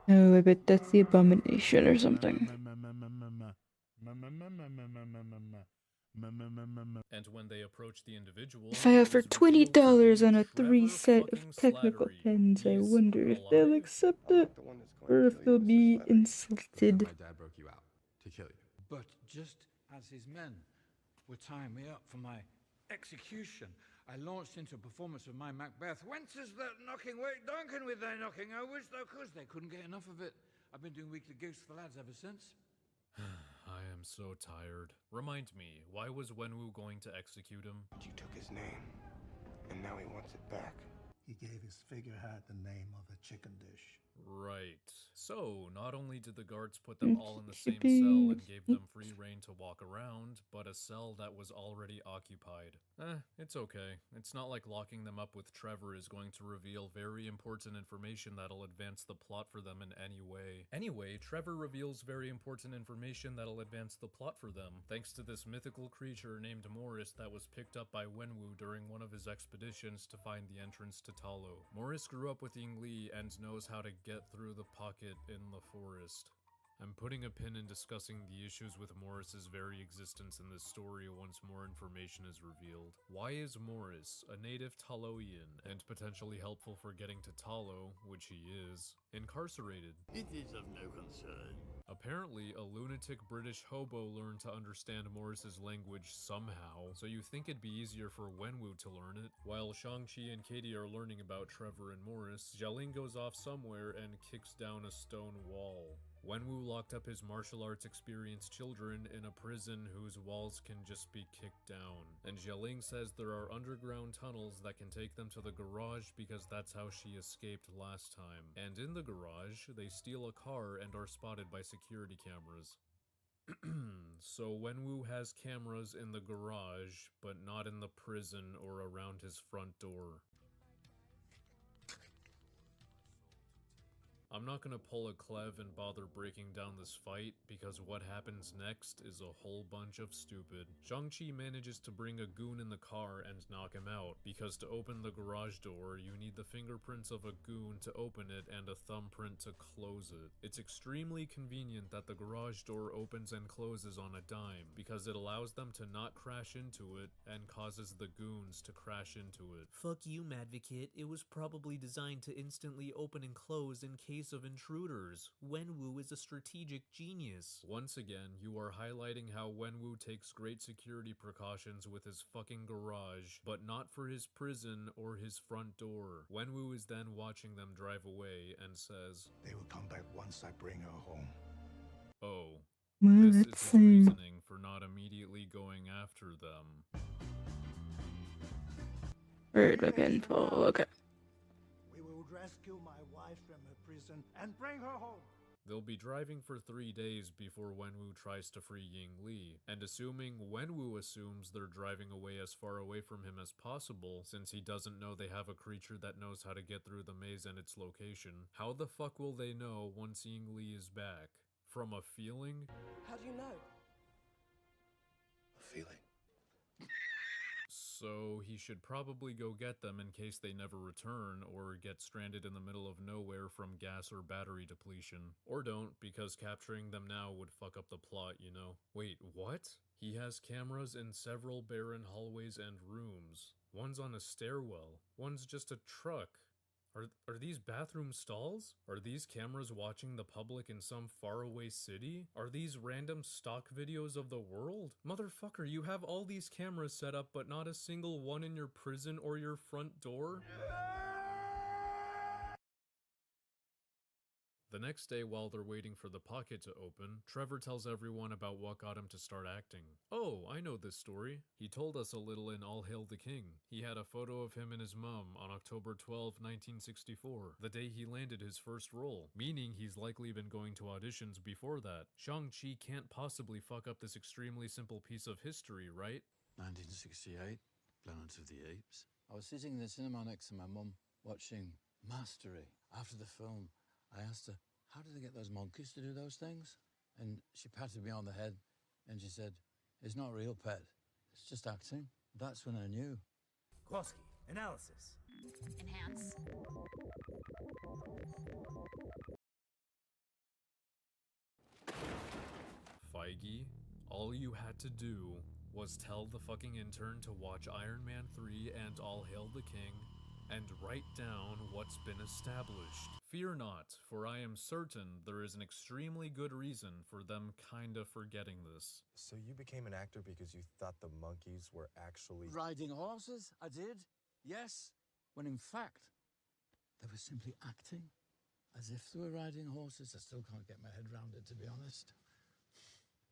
Oh, I bet that's the abomination or something. And when they approach the individual, If I offer $20 on a 3 set of technical pens, I wonder if they'll accept it, or if they'll be insulted. My dad broke you out to kill you. But just as his men were tying me up for my execution, I launched into a performance of my Macbeth. Whence is that knocking? Wait, Duncan with their knocking. I wish thou couldst. They couldn't get enough of it. I've been doing weekly gigs for the lads ever since. I am so tired. Remind me, why was Wenwu going to execute him? But you took his name, and now he wants it back. He gave his figurehead the name of a chicken dish. Right. So, not only did the guards put them all in the same cell and gave them free reign to walk around, but a cell that was already occupied. It's okay. It's not like locking them up with Trevor is going to reveal very important information that'll advance the plot for them in any way. Anyway, Trevor reveals very important information that'll advance the plot for them, thanks to this mythical creature named Morris that was picked up by Wenwu during one of his expeditions to find the entrance to Talo. Morris grew up with Ying Li and knows how to get through the pocket in the forest. I'm putting a pin in discussing the issues with Morris's very existence in this story once more information is revealed. Why is Morris, a native Taloian, and potentially helpful for getting to Talo, which he is, incarcerated? It is of no concern. Apparently, a lunatic British hobo learned to understand Morris's language somehow, so you think it'd be easier for Wenwu to learn it. While Shang-Chi and Katie are learning about Trevor and Morris, Jialing goes off somewhere and kicks down a stone wall. Wenwu locked up his martial arts experienced children in a prison whose walls can just be kicked down, and Jialing says there are underground tunnels that can take them to the garage because that's how she escaped last time. And in the garage, they steal a car and are spotted by security cameras. So Wenwu has cameras in the garage, but not in the prison or around his front door. I'm not gonna pull a Clev and bother breaking down this fight, because what happens next is a whole bunch of stupid. Shang-Chi manages to bring a goon in the car and knock him out, because to open the garage door, you need the fingerprints of a goon to open it and a thumbprint to close it. It's extremely convenient that the garage door opens and closes on a dime, because it allows them to not crash into it and causes the goons to crash into it. Fuck you, Madvocate. It was probably designed to instantly open and close in case of intruders. Wenwu is a strategic genius. Once again, you are highlighting how Wenwu takes great security precautions with his fucking garage, but not for his prison or his front door. Wenwu is then watching them drive away and says, "They will come back once I bring her home." Oh. Well, This is his reasoning for not immediately going after them. Bird weapon full. Okay. We will rescue my wife from her prison and bring her home. They'll be driving for 3 days before Wenwu tries to free Ying Li, and assuming Wenwu assumes they're driving away as far away from him as possible, since he doesn't know they have a creature that knows how to get through the maze and its location, how the fuck will they know once Ying Li is back? From a feeling? How do you know? A feeling. So he should probably go get them in case they never return or get stranded in the middle of nowhere from gas or battery depletion. Or don't, because capturing them now would fuck up the plot, you know? Wait, what? He has cameras in several barren hallways and rooms. One's on a stairwell. One's just a truck. Are these bathroom stalls? Are these cameras watching the public in some faraway city? Are these random stock videos of the world? Motherfucker, you have all these cameras set up, but not a single one in your prison or your front door? The next day, while they're waiting for the pocket to open, Trevor tells everyone about what got him to start acting. Oh, I know this story. He told us a little in All Hail the King. He had a photo of him and his mum on October 12, 1964, the day he landed his first role, meaning he's likely been going to auditions before that. Shang-Chi can't possibly fuck up this extremely simple piece of history, right? 1968, Planet of the Apes. I was sitting in the cinema next to my mum, watching Mastery. After the film, I asked her, how do they get those monkeys to do those things? And she patted me on the head and she said, it's not real, pet. It's just acting. That's when I knew. Kowalski, analysis. Enhance. Feige, all you had to do was tell the fucking intern to watch Iron Man 3 and All Hail the King and write down what's been established. Fear not, for I am certain there is an extremely good reason for them kinda forgetting this. So you became an actor because you thought the monkeys were actually Riding horses? I did, yes. When in fact, they were simply acting. As if they were riding horses. I still can't get my head around it, to be honest.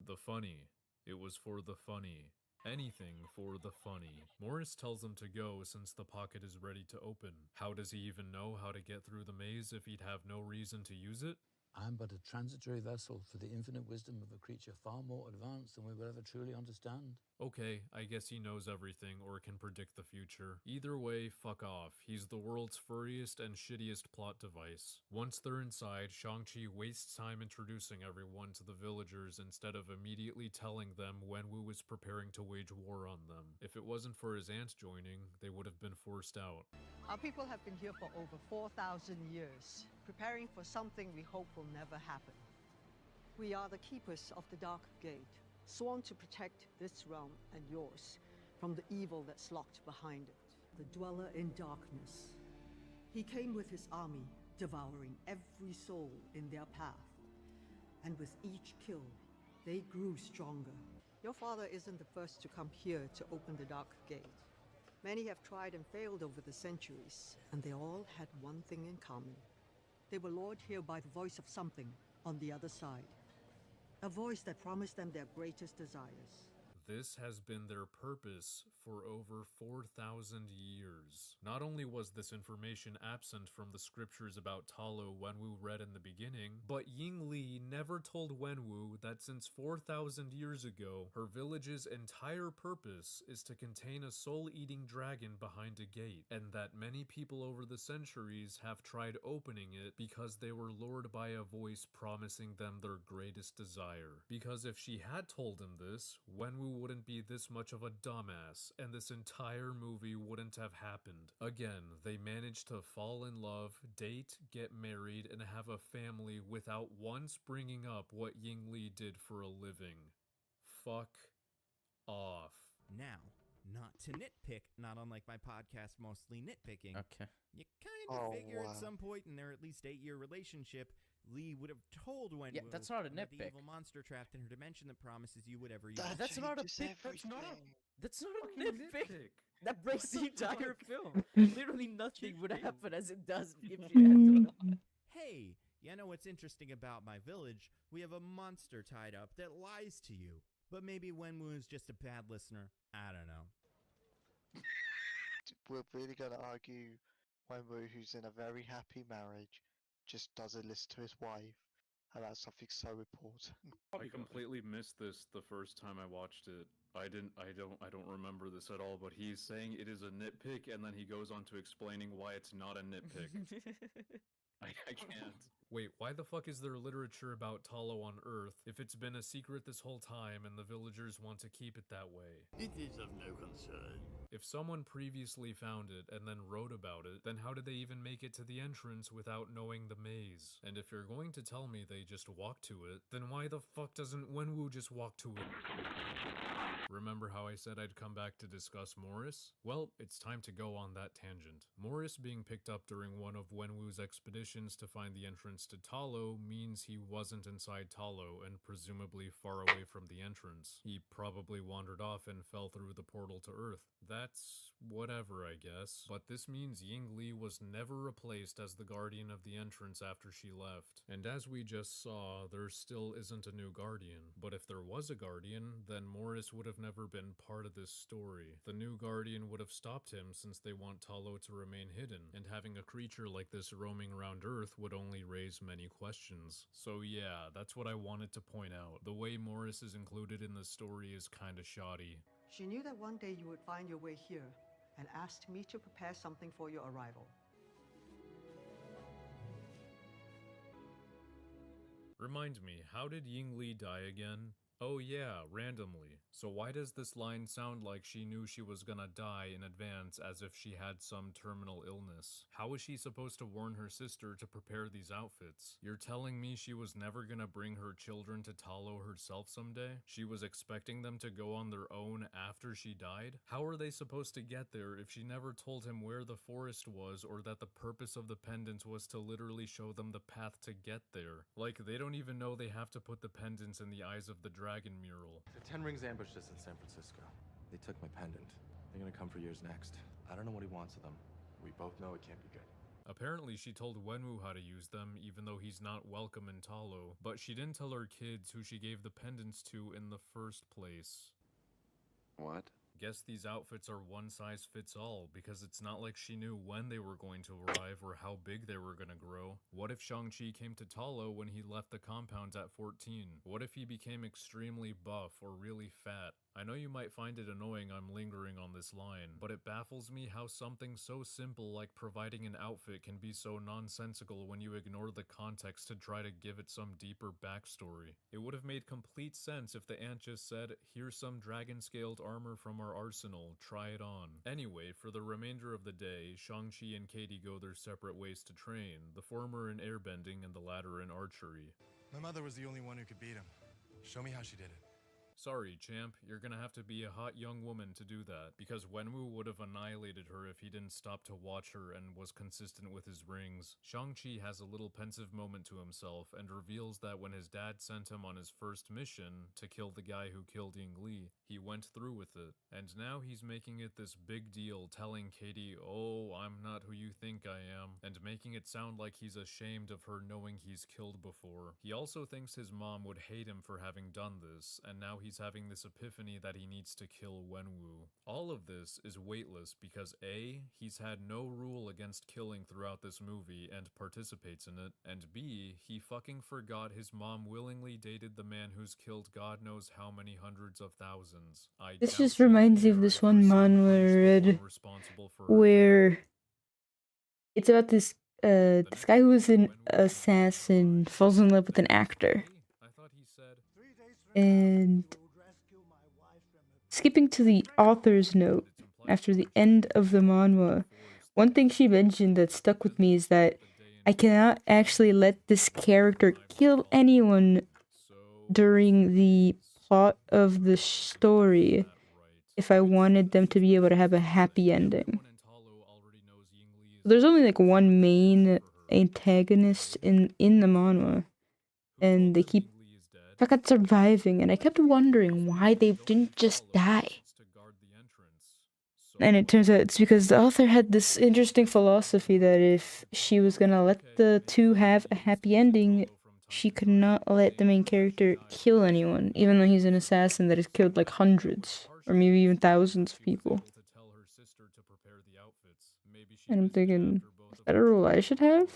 The funny. It was for the funny. Anything for the funny. Morris tells them to go since the pocket is ready to open. How does he even know how to get through the maze if he'd have no reason to use it? I'm but a transitory vessel for the infinite wisdom of a creature far more advanced than we will ever truly understand. Okay, I guess he knows everything or can predict the future. Either way, fuck off. He's the world's furriest and shittiest plot device. Once they're inside, Shang-Chi wastes time introducing everyone to the villagers instead of immediately telling them Wenwu is preparing to wage war on them. If it wasn't for his aunt joining, they would have been forced out. Our people have been here for over 4,000 years, preparing for something we hope will never happen. We are the keepers of the Dark Gate, sworn to protect this realm and yours from the evil that's locked behind it. The Dweller in Darkness. He came with his army, devouring every soul in their path. and with each kill, they grew stronger. Your father isn't the first to come here to open the Dark Gate. Many have tried and failed over the centuries, and they all had one thing in common. They were lured here by the voice of something on the other side. A voice that promised them their greatest desires. This has been their purpose for over 4,000 years. Not only was this information absent from the scriptures about Talo Wenwu read in the beginning, but Ying Li never told Wenwu that since 4,000 years ago, her village's entire purpose is to contain a soul-eating dragon behind a gate, and that many people over the centuries have tried opening it because they were lured by a voice promising them their greatest desire. Because if she had told him this, Wenwu wouldn't be this much of a dumbass, and this entire movie wouldn't have happened. Again, they managed to fall in love, date, get married, and have a family without once bringing up what Ying Li did for a living. Fuck off. Now, not to nitpick, not unlike my podcast mostly nitpicking. Okay. You kind of figure at some point in their at least 8-year relationship, Lee would have told Wenwu that's not a that the nitpick. evil monster trapped in her dimension that promises you whatever you That's not a pick. That's not a nitpick. That breaks the entire film. Literally nothing would happen as it does if she had to. Hey, you know what's interesting about my village? We have a monster tied up that lies to you. But maybe Wenwu is just a bad listener. I don't know. We're really going to argue Wenwu, who's in a very happy marriage, just doesn't listen to his wife, and that's something so important. I completely missed this the first time I watched it. I don't remember this at all, but he's saying it is a nitpick, and then he goes on to explaining why it's not a nitpick. I can't. Wait, why the fuck is there literature about Talo on Earth if it's been a secret this whole time and the villagers want to keep it that way? It is of no concern. If someone previously found it and then wrote about it, then how did they even make it to the entrance without knowing the maze? And if you're going to tell me they just walked to it, then why the fuck doesn't Wenwu just walk to it? Remember how I said I'd come back to discuss Morris? Well, it's time to go on that tangent. Morris being picked up during one of Wenwu's expeditions to find the entrance to Talo means he wasn't inside Talo and presumably far away from the entrance. He probably wandered off and fell through the portal to Earth. That's whatever, I guess. But this means Ying Li was never replaced as the guardian of the entrance after she left. And as we just saw, there still isn't a new guardian. But if there was a guardian, then Morris would have never been part of this story. The new guardian would have stopped him since they want Talo to remain hidden, and having a creature like this roaming around Earth would only raise many questions. So yeah, that's what I wanted to point out. The way Morris is included in the story is kinda shoddy. She knew that one day you would find your way here, and asked me to prepare something for your arrival. Remind me, how did Ying Li die again? Oh yeah, randomly. So why does this line sound like she knew she was gonna die in advance as if she had some terminal illness? How was she supposed to warn her sister to prepare these outfits? You're telling me she was never gonna bring her children to Talo herself someday? She was expecting them to go on their own after she died? How are they supposed to get there if she never told him where the forest was or that the purpose of the pendants was to literally show them the path to get there? Like, they don't even know they have to put the pendants in the eyes of the dragon mural. The Ten Rings ambushed us in San Francisco. They took my pendant. They're gonna come for yours next. I don't know what he wants of them. We both know it can't be good. Apparently she told Wenwu how to use them even though he's not welcome in Talo, but she didn't tell her kids who she gave the pendants to in the first place. What? Guess these outfits are one size fits all, because it's not like she knew when they were going to arrive or how big they were gonna grow. What if Shang-Chi came to Talo when he left the compounds at 14? What if he became extremely buff or really fat? I know you might find it annoying I'm lingering on this line, but it baffles me how something so simple like providing an outfit can be so nonsensical when you ignore the context to try to give it some deeper backstory. It would have made complete sense if the ant just said, "Here's some dragon-scaled armor from our arsenal, try it on." Anyway, for the remainder of the day, Shang-Chi and Katie go their separate ways to train, the former in airbending and the latter in archery. My mother was the only one who could beat him. Show me how she did it. Sorry, champ, you're gonna have to be a hot young woman to do that, because Wenwu would have annihilated her if he didn't stop to watch her and was consistent with his rings. Shang-Chi has a little pensive moment to himself and reveals that when his dad sent him on his first mission to kill the guy who killed Ying Li, he went through with it. And now he's making it this big deal, telling Katie, "Oh, I'm not who you think I am," and making it sound like he's ashamed of her knowing he's killed before. He also thinks his mom would hate him for having done this, and now he's having this epiphany that he needs to kill Wenwu. All of this is weightless because A, he's had no rule against killing throughout this movie and participates in it, and B, he fucking forgot his mom willingly dated the man who's killed God knows how many hundreds of thousands. This just reminds me of this one manhwa I read where it's about this guy who was an assassin falls in love with an actor. And skipping to the author's note after the end of the manhwa, one thing she mentioned that stuck with me is that I cannot actually let this character kill anyone during the plot of the story if I wanted them to be able to have a happy ending. There's only like one main antagonist in the manhwa, and they keep surviving, and I kept wondering why they didn't just die. And it turns out it's because the author had this interesting philosophy that if she was gonna let the two have a happy ending, she could not let the main character kill anyone, even though he's an assassin that has killed like hundreds, or maybe even thousands of people. And I'm thinking, is that a rule I should have?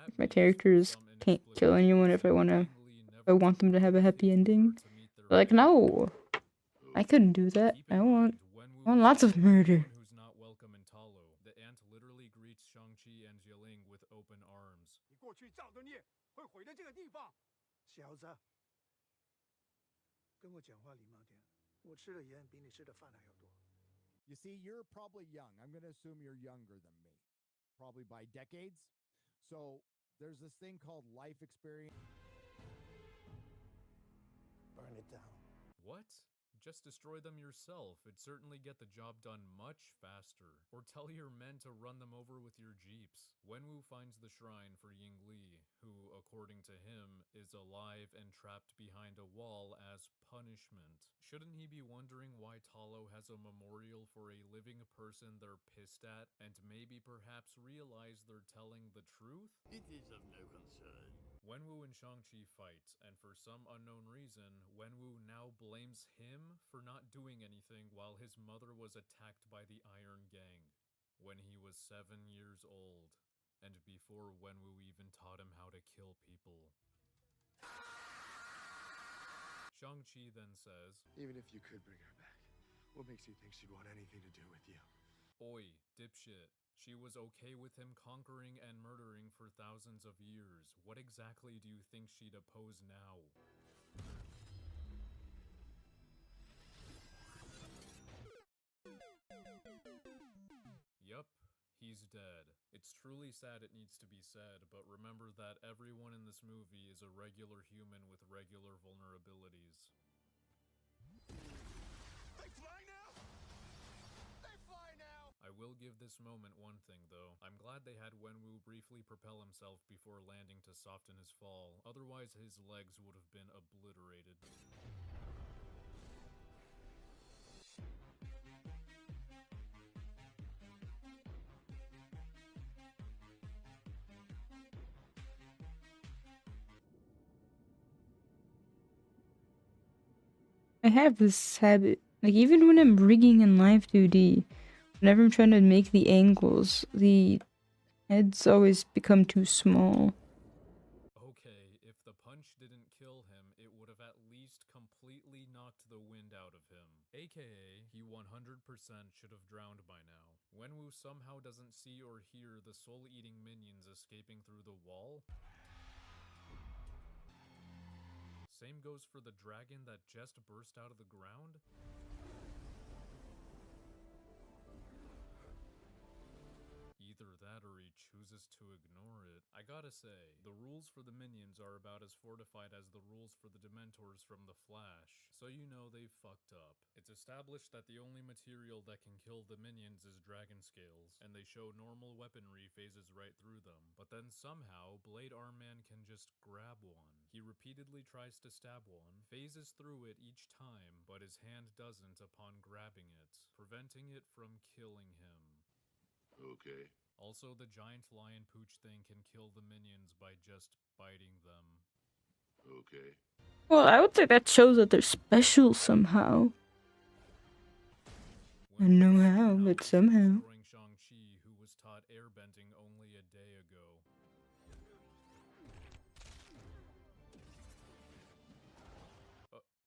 If my characters can't kill anyone if I want them to have a happy ending? They're like, no, I couldn't do that. I want lots of murder. The ant literally greets Shang-Chi and Yeling with open arms. 过去造的孽会毁了这个地方。小子，跟我讲话礼貌点，我吃的盐比你吃的饭还要多。You see, you're probably young. I'm going to assume you're younger than me, probably by decades. So there's this thing called life experience. Burn it down. What? Just destroy them yourself. It'd certainly get the job done much faster. Or tell your men to run them over with your jeeps. Wenwu finds the shrine for Ying Li, who, according to him, is alive and trapped behind a wall as punishment. Shouldn't he be wondering why Talo has a memorial for a living person they're pissed at, and maybe perhaps realize they're telling the truth? It is of no concern. Wenwu and Shang-Chi fight, and for some unknown reason, Wenwu now blames him for not doing anything while his mother was attacked by the Iron Gang when he was 7 years old, and before Wenwu even taught him how to kill people. Shang-Chi then says, "Even if you could bring her back, what makes you think she'd want anything to do with you?" "Oi, dipshit. She was okay with him conquering and murdering for thousands of years. What exactly do you think she'd oppose now?" Yup, he's dead. It's truly sad it needs to be said, but remember that everyone in this movie is a regular human with regular vulnerabilities. They fly now! They fly now! I will give this moment one thing though. I'm glad they had Wenwu briefly propel himself before landing to soften his fall, otherwise his legs would have been obliterated. I have this habit, like even when I'm rigging in Live 2D, whenever I'm trying to make the angles, the heads always become too small. Okay, if the punch didn't kill him, it would have at least completely knocked the wind out of him. AKA, he 100% should have drowned by now. Wenwu somehow doesn't see or hear the soul-eating minions escaping through the wall. Same goes for the dragon that just burst out of the ground. Either that or he chooses to ignore it. I gotta say, the rules for the minions are about as fortified as the rules for the Dementors from The Flash, so you know they fucked up. It's established that the only material that can kill the minions is dragon scales, and they show normal weaponry phases right through them. But then somehow, Blade Arm Man can just grab one. He repeatedly tries to stab one, phases through it each time, but his hand doesn't upon grabbing it, preventing it from killing him. Okay. Also, the giant lion pooch thing can kill the minions by just biting them. Okay. Well, I would say that shows that they're special somehow. I don't know how, but somehow. Destroying Shang-Chi, who was taught airbending only a day ago.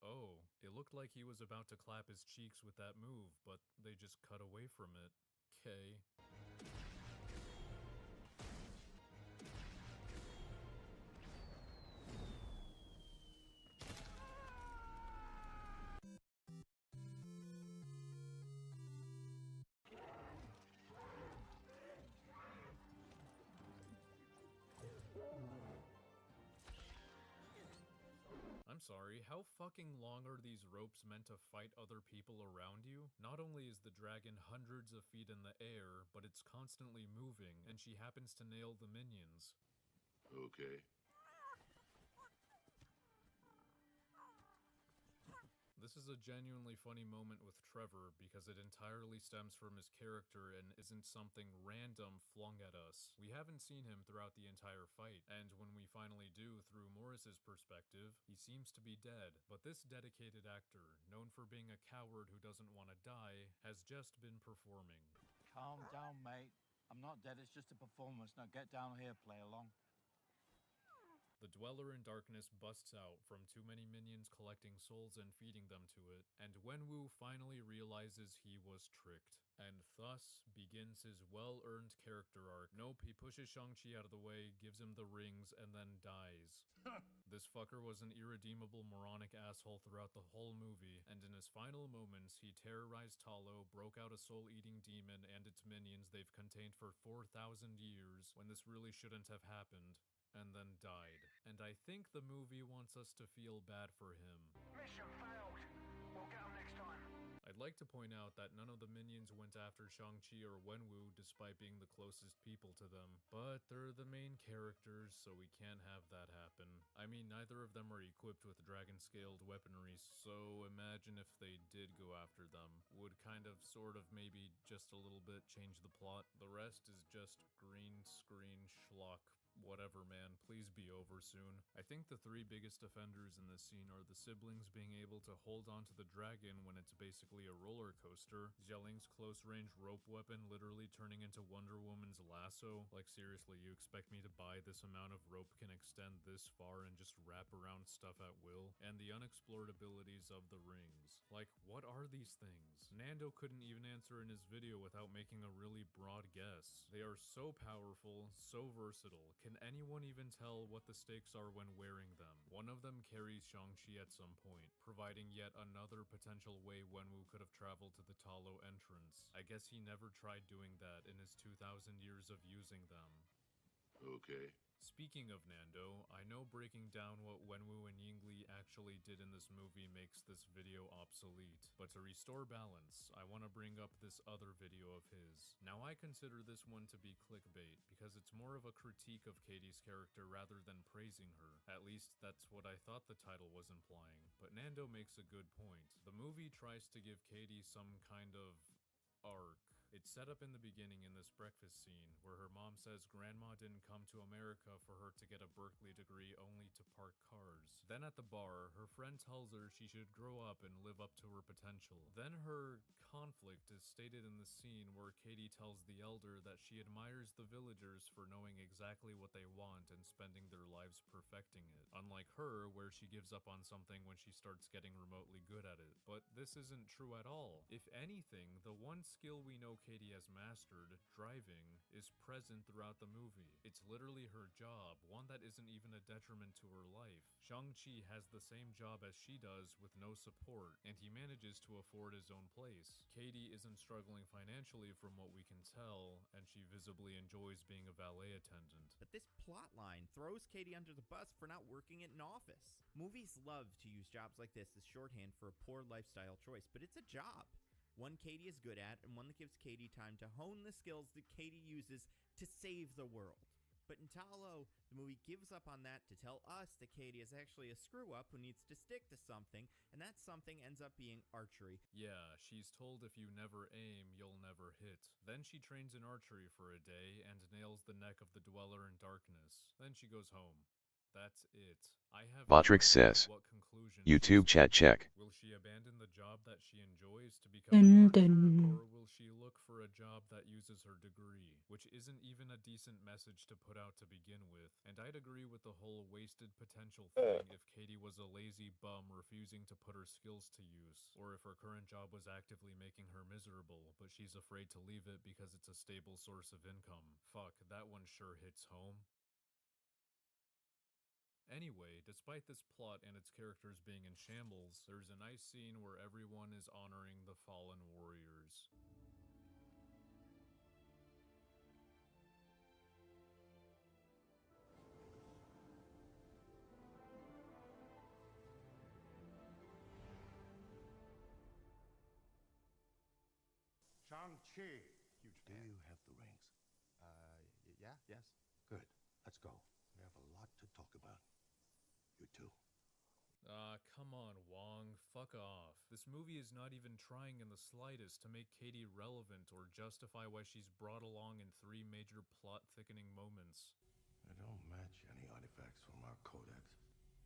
Oh, it looked like he was about to clap his cheeks with that move, but they just cut away from it. Okay. I'm sorry, how fucking long are these ropes meant to fight other people around you? Not only is the dragon hundreds of feet in the air, but it's constantly moving, and she happens to nail the minions. Okay. This is a genuinely funny moment with Trevor because it entirely stems from his character and isn't something random flung at us. We haven't seen him throughout the entire fight, and when we finally do through Morris's perspective, he seems to be dead. But this dedicated actor, known for being a coward who doesn't want to die, has just been performing. Calm down, mate. I'm not dead, it's just a performance. Now get down here, play along. The Dweller in Darkness busts out from too many minions collecting souls and feeding them to it, and Wenwu finally realizes he was tricked, and thus begins his well-earned character arc. Nope, he pushes Shang-Chi out of the way, gives him the rings, and then dies. This fucker was an irredeemable moronic asshole throughout the whole movie, and in his final moments, he terrorized Talo, broke out a soul-eating demon and its minions they've contained for 4,000 years, when this really shouldn't have happened, and then died. And I think the movie wants us to feel bad for him. Mission failed. We'll get him next time. I'd like to point out that none of the minions went after Shang-Chi or Wenwu despite being the closest people to them, but they're the main characters, so we can't have that happen. I mean, neither of them are equipped with dragon-scaled weaponry, so imagine if they did go after them. Would kind of, sort of, maybe just a little bit change the plot. The rest is just green screen schlock. Whatever, man, please be over soon. I think the three biggest offenders in this scene are the siblings being able to hold onto the dragon when it's basically a roller coaster, Xiaoling's close-range rope weapon literally turning into Wonder Woman's lasso. Like, seriously, you expect me to buy this amount of rope can extend this far and just wrap around stuff at will? And the unexplored abilities of the rings. Like, what are these things? Nando couldn't even answer in his video without making a really broad guess. They are so powerful, so versatile. Can anyone even tell what the stakes are when wearing them? One of them carries Shang-Chi at some point, providing yet another potential way Wenwu could have traveled to the Talo entrance. I guess he never tried doing that in his 2,000 years of using them. Okay. Speaking of Nando, I know breaking down what Wenwu and Yingli actually did in this movie makes this video obsolete, but to restore balance, I want to bring up this other video of his. Now I consider this one to be clickbait, because it's more of a critique of Katie's character rather than praising her. At least that's what I thought the title was implying, but Nando makes a good point. The movie tries to give Katie some kind of arc. It's set up in the beginning in this breakfast scene, where her mom says grandma didn't come to America for her to get a Berkeley degree only to park cars. Then at the bar, her friend tells her she should grow up and live up to her potential. Then her conflict is stated in the scene where Katie tells the elder that she admires the villagers for knowing exactly what they want and spending their lives perfecting it. Unlike her, where she gives up on something when she starts getting remotely good at it. But this isn't true at all. If anything, the one skill we know Katie has mastered, driving, is present throughout the movie. It's literally her job, one that isn't even a detriment to her life. Shang-Chi has the same job as she does with no support, and he manages to afford his own place. Katie isn't struggling financially from what we can tell, and she visibly enjoys being a valet attendant. But this plot line throws Katie under the bus for not working at an office. Movies love to use jobs like this as shorthand for a poor lifestyle choice, but it's a job. One Katie is good at, and one that gives Katie time to hone the skills that Katie uses to save the world. But in Talo, the movie gives up on that to tell us that Katie is actually a screw-up who needs to stick to something, and that something ends up being archery. Yeah, she's told if you never aim, you'll never hit. Then she trains in archery for a day and nails the neck of the Dweller in Darkness. Then she goes home. That's it. I have Votrix says, YouTube chat check. Will she abandon the job that she enjoys to become an archer, or will she look for a job that uses her degree, which isn't even a decent message to put out to begin with? And I'd agree with the whole wasted potential thing if Katie was a lazy bum refusing to put her skills to use, or if her current job was actively making her miserable, but she's afraid to leave it because it's a stable source of income. Fuck, that one sure hits home. Anyway, despite this plot and its characters being in shambles, there's a nice scene where everyone is honoring the fallen warriors. Shang-Chi, huge Do fan. you have the rings? Yeah, yes. Good. Let's go. We have a lot to talk about. You too. Come on, Wong, fuck off. This movie is not even trying in the slightest to make Katie relevant or justify why she's brought along in 3 major plot-thickening moments. They don't match any artifacts from our codex.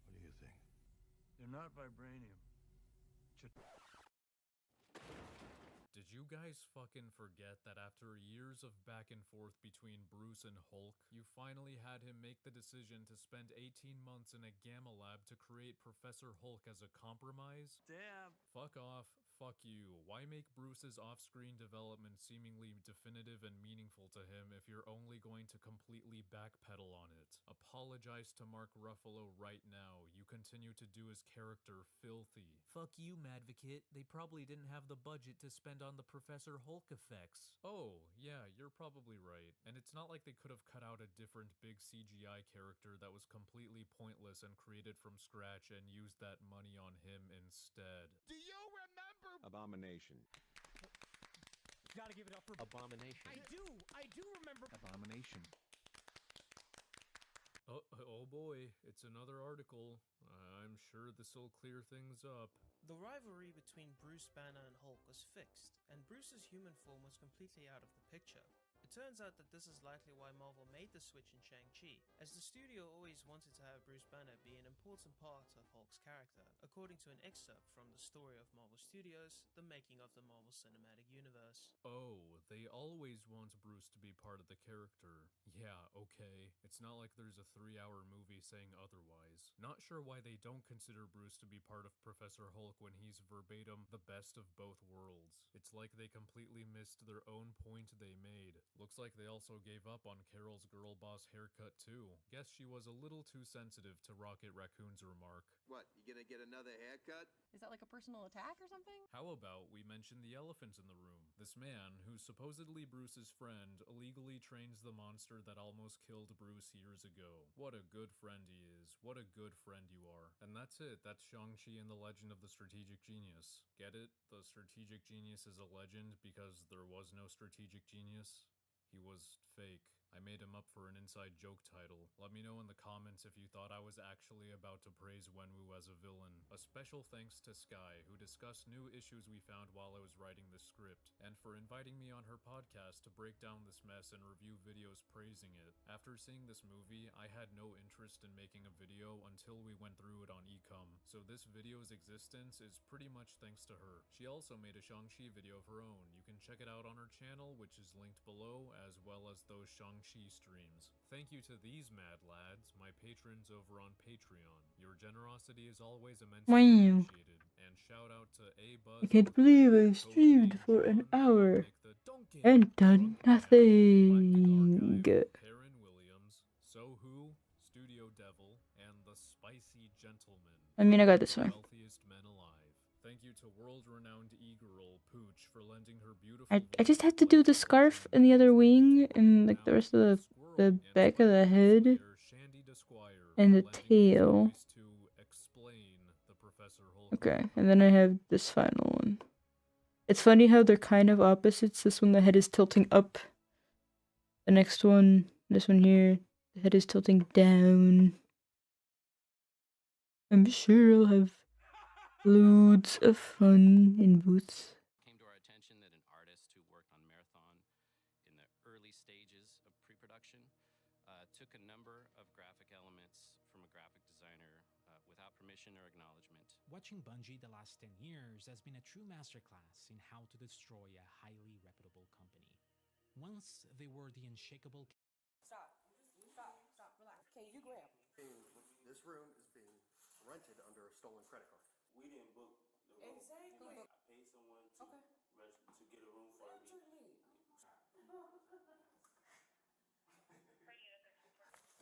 What do you think? They're not vibranium. Did you guys fucking forget that after years of back and forth between Bruce and Hulk, you finally had him make the decision to spend 18 months in a gamma lab to create Professor Hulk as a compromise? Damn. Fuck off, fuck you. Why make Bruce's off-screen development seemingly definitive and meaningful to him if you're only going to completely backpedal on it? Apologize to Mark Ruffalo right now. You continue to do his character filthy. Fuck you, Madvocate. They probably didn't have the budget to spend on the Professor Hulk effects. Oh, yeah, you're probably right. And it's not like they could have cut out a different big CGI character that was completely pointless and created from scratch and used that money on him instead. Do you remember? Abomination. Gotta give it up for Abomination. I do remember Abomination. Oh boy, it's another article. I'm sure this'll clear things up. The rivalry between Bruce Banner and Hulk was fixed, and Bruce's human form was completely out of the picture. It turns out that this is likely why Marvel made the switch in Shang-Chi, as the studio always wanted to have Bruce Banner be an important part of Hulk's character, according to an excerpt from the story of Marvel Studios, The Making of the Marvel Cinematic Universe. Oh, they always want Bruce to be part of the character. Yeah, okay. It's not like there's a 3-hour movie saying otherwise. Not sure why they don't consider Bruce to be part of Professor Hulk when he's verbatim the best of both worlds. It's like they completely missed their own point they made. Looks like they also gave up on Carol's girl boss haircut too. Guess she was a little too sensitive to Rocket Raccoon's remark. What, you gonna get another haircut? Is that like a personal attack or something? How about we mention the elephant in the room? This man, who's supposedly Bruce's friend, illegally trains the monster that almost killed Bruce years ago. What a good friend he is. What a good friend you are. And that's it. That's Shang-Chi and the Legend of the Strategic Genius. Get it? The Strategic Genius is a legend because there was no Strategic Genius? He was fake. I made him up for an inside joke title. Let me know in the comments if you thought I was actually about to praise Wenwu as a villain. A special thanks to Sky, who discussed new issues we found while I was writing this script, and for inviting me on her podcast to break down this mess and review videos praising it. After seeing this movie, I had no interest in making a video until we went through it on Ecom, so this video's existence is pretty much thanks to her. She also made a Shang-Chi video of her own. You can check it out on her channel, which is linked below, as well as those Shang-Chi streams. Thank you to these mad lads, my patrons over on Patreon. Your generosity is always immensely appreciated. And shout out to A Buzz. I can't believe I streamed for an hour. Don't And done nothing. Perrin Williams, So Who, Studio Devil, and The Spicy Gentleman. I mean, I got this one. Wealthiest men alive. Thank you to world-renowned e-girl Pooch for lending her beautiful I just had to do the scarf and the other wing and like the rest of the back of the head and the tail. Okay, and then I have this final one. It's funny how they're kind of opposites. This one, the head is tilting up. The next one, this one here, the head is tilting down. I'm sure I'll have loads of fun in booths. Came to our attention that an artist who worked on Marathon in the early stages of pre-production took a number of graphic elements from a graphic designer without permission or acknowledgement. Watching Bungie the last 10 years has been a true masterclass in how to destroy a highly reputable company. Once they were the unshakable... Stop, relax. Okay, you grab. This room is being rented under a stolen credit card. We didn't book the room. Exactly. I paid someone to get a room for me.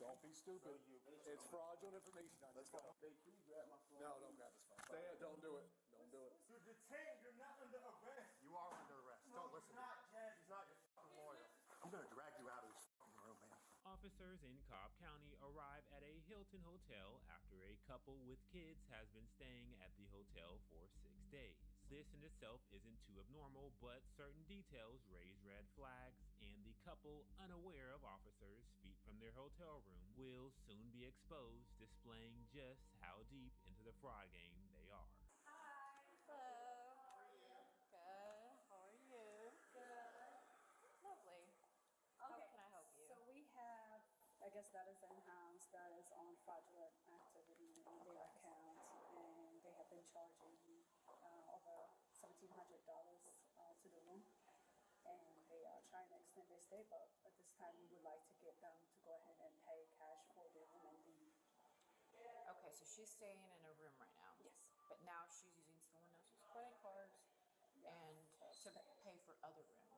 Don't be stupid. It's fraudulent information. Let's go. Hey, can you grab my phone? No, don't grab his phone. Stay it. Don't do it. Don't do it. You're detained. You're not under arrest. You are under arrest. No, Don't listen. not, Jazz. He's not your fucking lawyer. I'm gonna drag you out of this fucking room, man. Officers in Cobb County arrive at a Hilton hotel after a couple with kids has been staying at the hotel for 6 days. This in itself isn't too abnormal, but certain details raise red flags, and the couple, unaware of officers' feet from their hotel room, will soon be exposed, displaying just how deep into the fraud game they are. Hello. How are you? Good. How are you? Good. Lovely. How can I help you? So we have, I guess that is in-house, that is on fraudulent activity on their account, and they have been charging over $1,700 to the room, and they are trying to extend their stay, but at this time we would like to get them to go ahead and pay cash for their room and leave. Okay, so she's staying in a room right now. Yes. But now she's using someone else's credit cards and to pay for other rooms.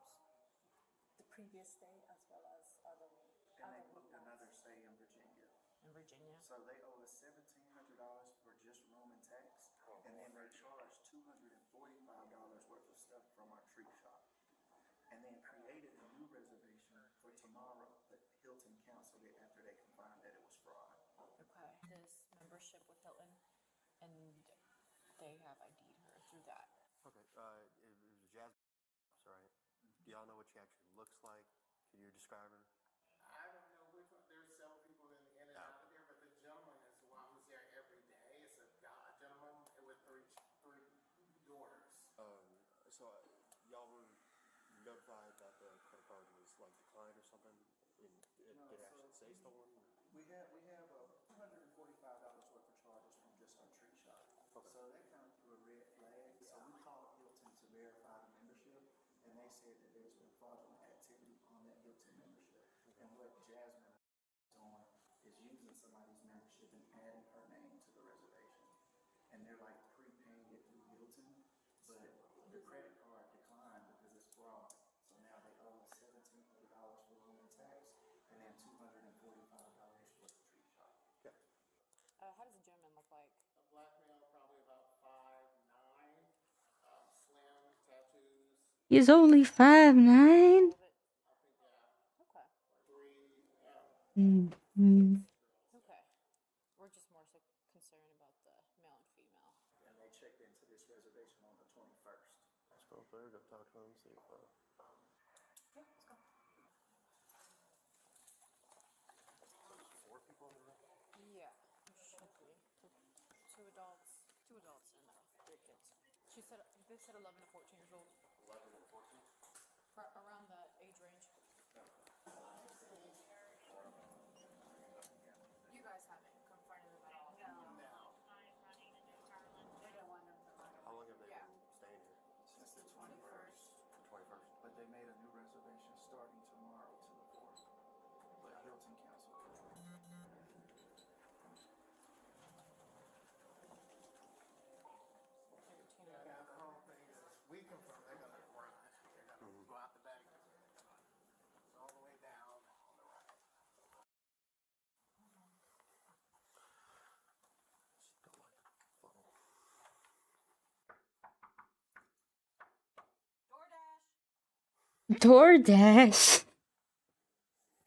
The previous stay as well as other And they booked another stay in Virginia. In Virginia? So they owe us $1,700 for just room and tax, and then they charged $245 worth of stuff from our treat shop. And then created a new reservation for tomorrow, but Hilton canceled it after they confirmed that it was fraud. Okay. This membership with Hilton, and they have ID'd her through that. Okay. It was Jazz. Right. Do y'all know what she actually looks like? Can you describe her? I don't know which one. There's several people in and out of there, but the gentleman is the one who's there every day. It's a gentleman with three daughters. So y'all were notified that the credit card was like declined or something? Did it actually say stolen? We have $245 worth of charges from just our treat shop. Okay. So they come through a red flag. So we called Hilton to verify the membership, and they said that there's been fraudulent activity on that Hilton membership. And what Jasmine is doing is using somebody's membership and adding her name to the reservation. And they're like prepaying it through Hilton, but the credit card declined because it's fraud. So now they owe us $1,700 for room and tax, and then $245 for the treat shop. Okay. How does the gentleman look like? A black male, probably about 5'9", slim, tattoos. He's only 5'9". I think, yeah. Okay. Okay. We're just more so concerned about the male and female. And they checked into this reservation on the 21st. Let's go there, go talk to them, see if Yeah, let's go. there's 4 people in the room. Yeah, there should be. Two adults and 3 kids. They said 11 to 14 years old. 11 and 14? Around that age range. You guys haven't confronted them at all? No. We don't want them to How long have they been staying here? Since the 21st. The 21st. But they made a new reservation starting tomorrow to the 4th. But Hilton canceled it. Yeah, the whole thing is, we confirm they're gonna grind. They're gonna go out the back. DoorDash.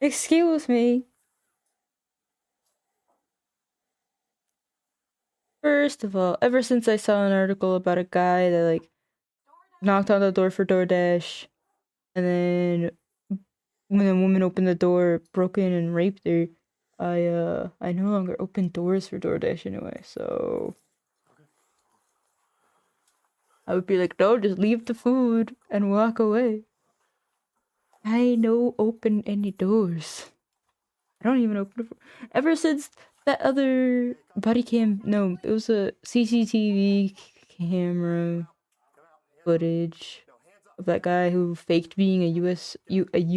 Excuse me. First of all, ever since I saw an article about a guy that like knocked on the door for DoorDash, and then when the woman opened the door, broke in and raped her, I no longer open doors for DoorDash anyway. So I would be like, no, just leave the food and walk away. I no open any doors. I don't even open it. Ever since that other body cam, no, it was a CCTV camera footage of that guy who faked being a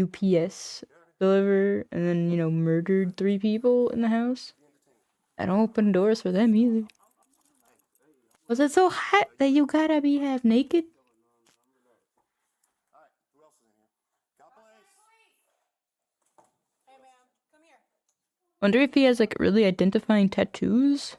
UPS deliverer and then, you know, murdered 3 people in the house. I don't open doors for them either. Was it so hot that you gotta be half naked? Wonder if he has like really identifying tattoos.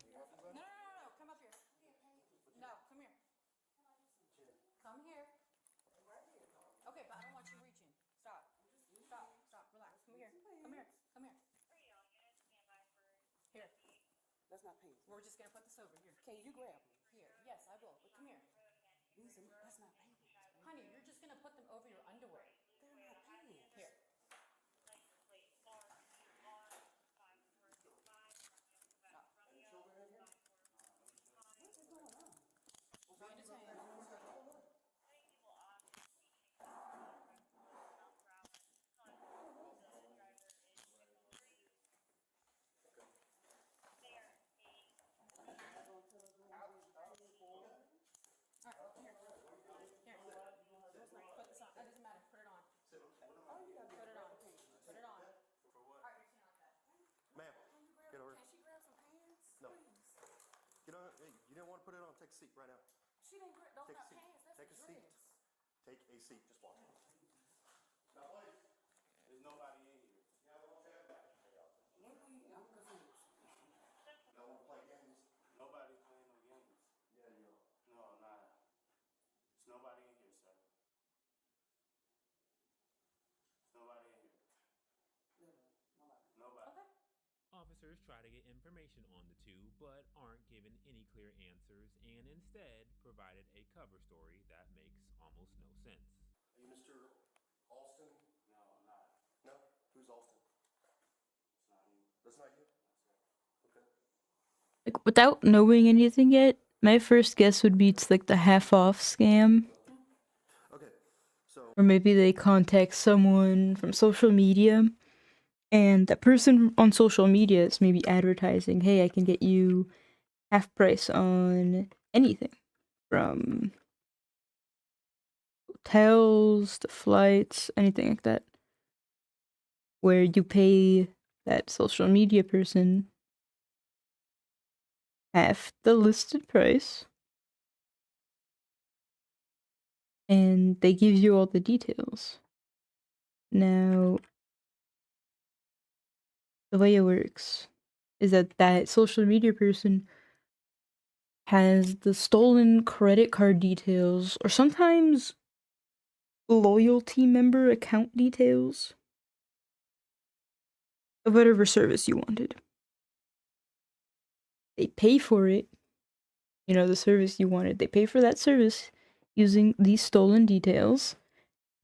That's not pants. We're just gonna put this over here. Okay, you grab them. Here, yes, I will. But come here. That's not pants. Honey, you're just gonna put them over your underwear. They're not pants. Here. Put this on. That doesn't matter. Put it on. Put it on. Put it on. Alright, you're sitting like that. Ma'am, get over. Can she grab some pants? No. Please. Get on. Hey, you didn't want to put it on. Take a seat right now. She didn't grab those Take a not seat. pants. That's Take a seat. Take a seat. Just walk. Now, please. There's nobody in here. Yeah, I want everybody. I'm confused. No one play games. Nobody's playing no games. Yeah, you are. No, I'm not. There's nobody in here, sir. There's nobody in here. Nobody. Okay. Officers try to get information on the two, but aren't given any clear answers and instead provided a cover story that makes almost no sense. Are you Mr. Alston? No, I'm not. No? Who's Alston? It's not you. That's not you? Okay. Like without knowing anything yet, my first guess would be it's like the half off scam. Okay. So Or maybe they contact someone from social media and that person on social media is maybe advertising, hey, I can get you half price on anything from hotels to flights, anything like that. Where you pay that social media person half the listed price and they give you all the details. Now, the way it works is that that social media person has the stolen credit card details or sometimes loyalty member account details of whatever service you wanted. They pay for it, you know, the service you wanted. They pay for that service using these stolen details.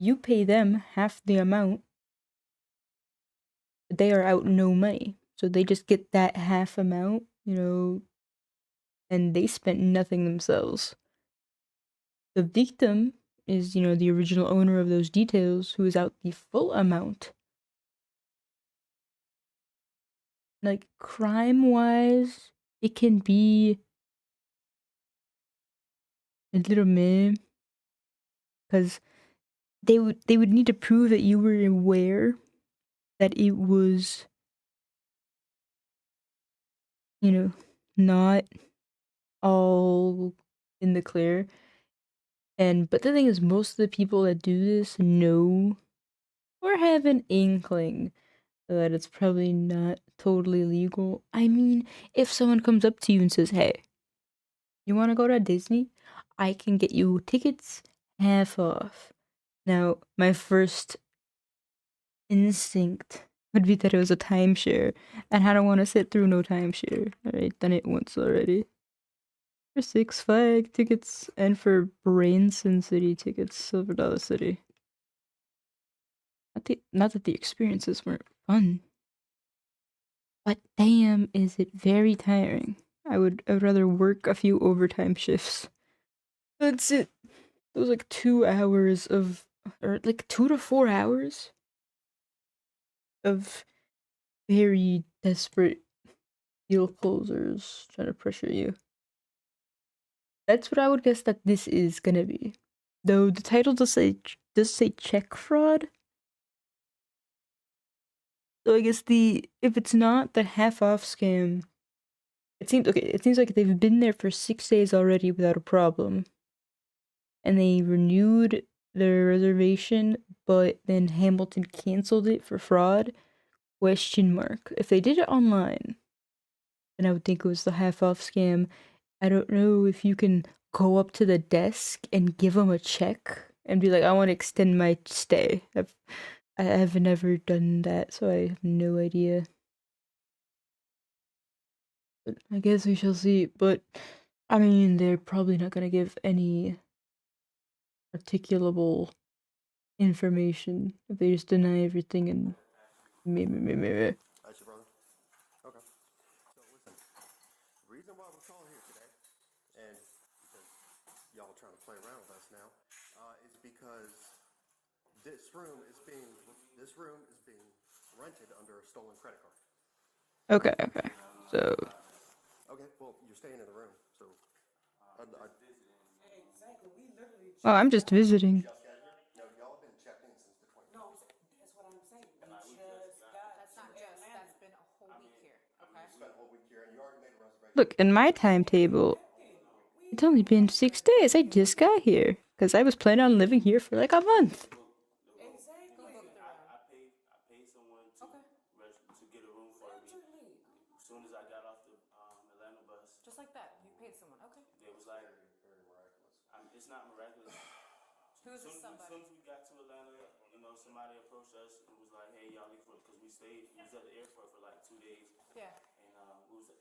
You pay them half the amount. They are out no money. So they just get that half amount, you know, and they spent nothing themselves. The victim is, you know, the original owner of those details who is out the full amount. Like, crime-wise, it can be a little meh. Because they would need to prove that you were aware that it was, you know, not all in the clear. But the thing is, most of the people that do this know or have an inkling that it's probably not totally legal. I mean, if someone comes up to you and says, hey, you want to go to Disney? I can get you tickets half off. Now, my first instinct would be that it was a timeshare, and I don't want to sit through no timeshare. Alright, done it once already. For Six Flag tickets and for Branson City tickets, Silver Dollar City. Not that the experiences weren't fun, but damn, is it very tiring. I would rather work a few overtime shifts. That's it. It was like 2 hours of, or like 2 to 4 hours of very desperate deal closers trying to pressure you. That's what I would guess that this is gonna be. Though the title does say check fraud. So I guess if it's not the half off scam, it seems like they've been there for 6 days already without a problem. And they renewed their reservation, but then Hamilton canceled it for fraud. Question mark. If they did it online, then I would think it was the half off scam. I don't know if you can go up to the desk and give them a check and be like, I want to extend my stay. I have never done that, so I have no idea. But I guess we shall see. But I mean, they're probably not gonna give any articulable information if they just deny everything and meh. That's your brother? Okay. So listen, the reason why we're calling here today, and because y'all trying to play around with us now, is because this room is being rented under a stolen credit card. Okay. So. Okay, well, you're staying in the room, so. Oh, I'm just visiting. No, y'all have been checked in since the 20th. No, that's what I'm saying. That's not just, that's been a whole week here, okay? You spent a whole week here, and you already made a reservation. Look, in my timetable, it's only been 6 days. I just got here. Because I was planning on living here for like a month. I paid someone to get a room for me. As soon as I got off the Atlanta bus. Just like that, you paid someone, okay? It was like very miraculous. It's not miraculous. Who's this somebody? As soon as we got to Atlanta, somebody approached us and was like, "Hey, y'all leave," because we was at the airport for like 2 days. Yeah. And we was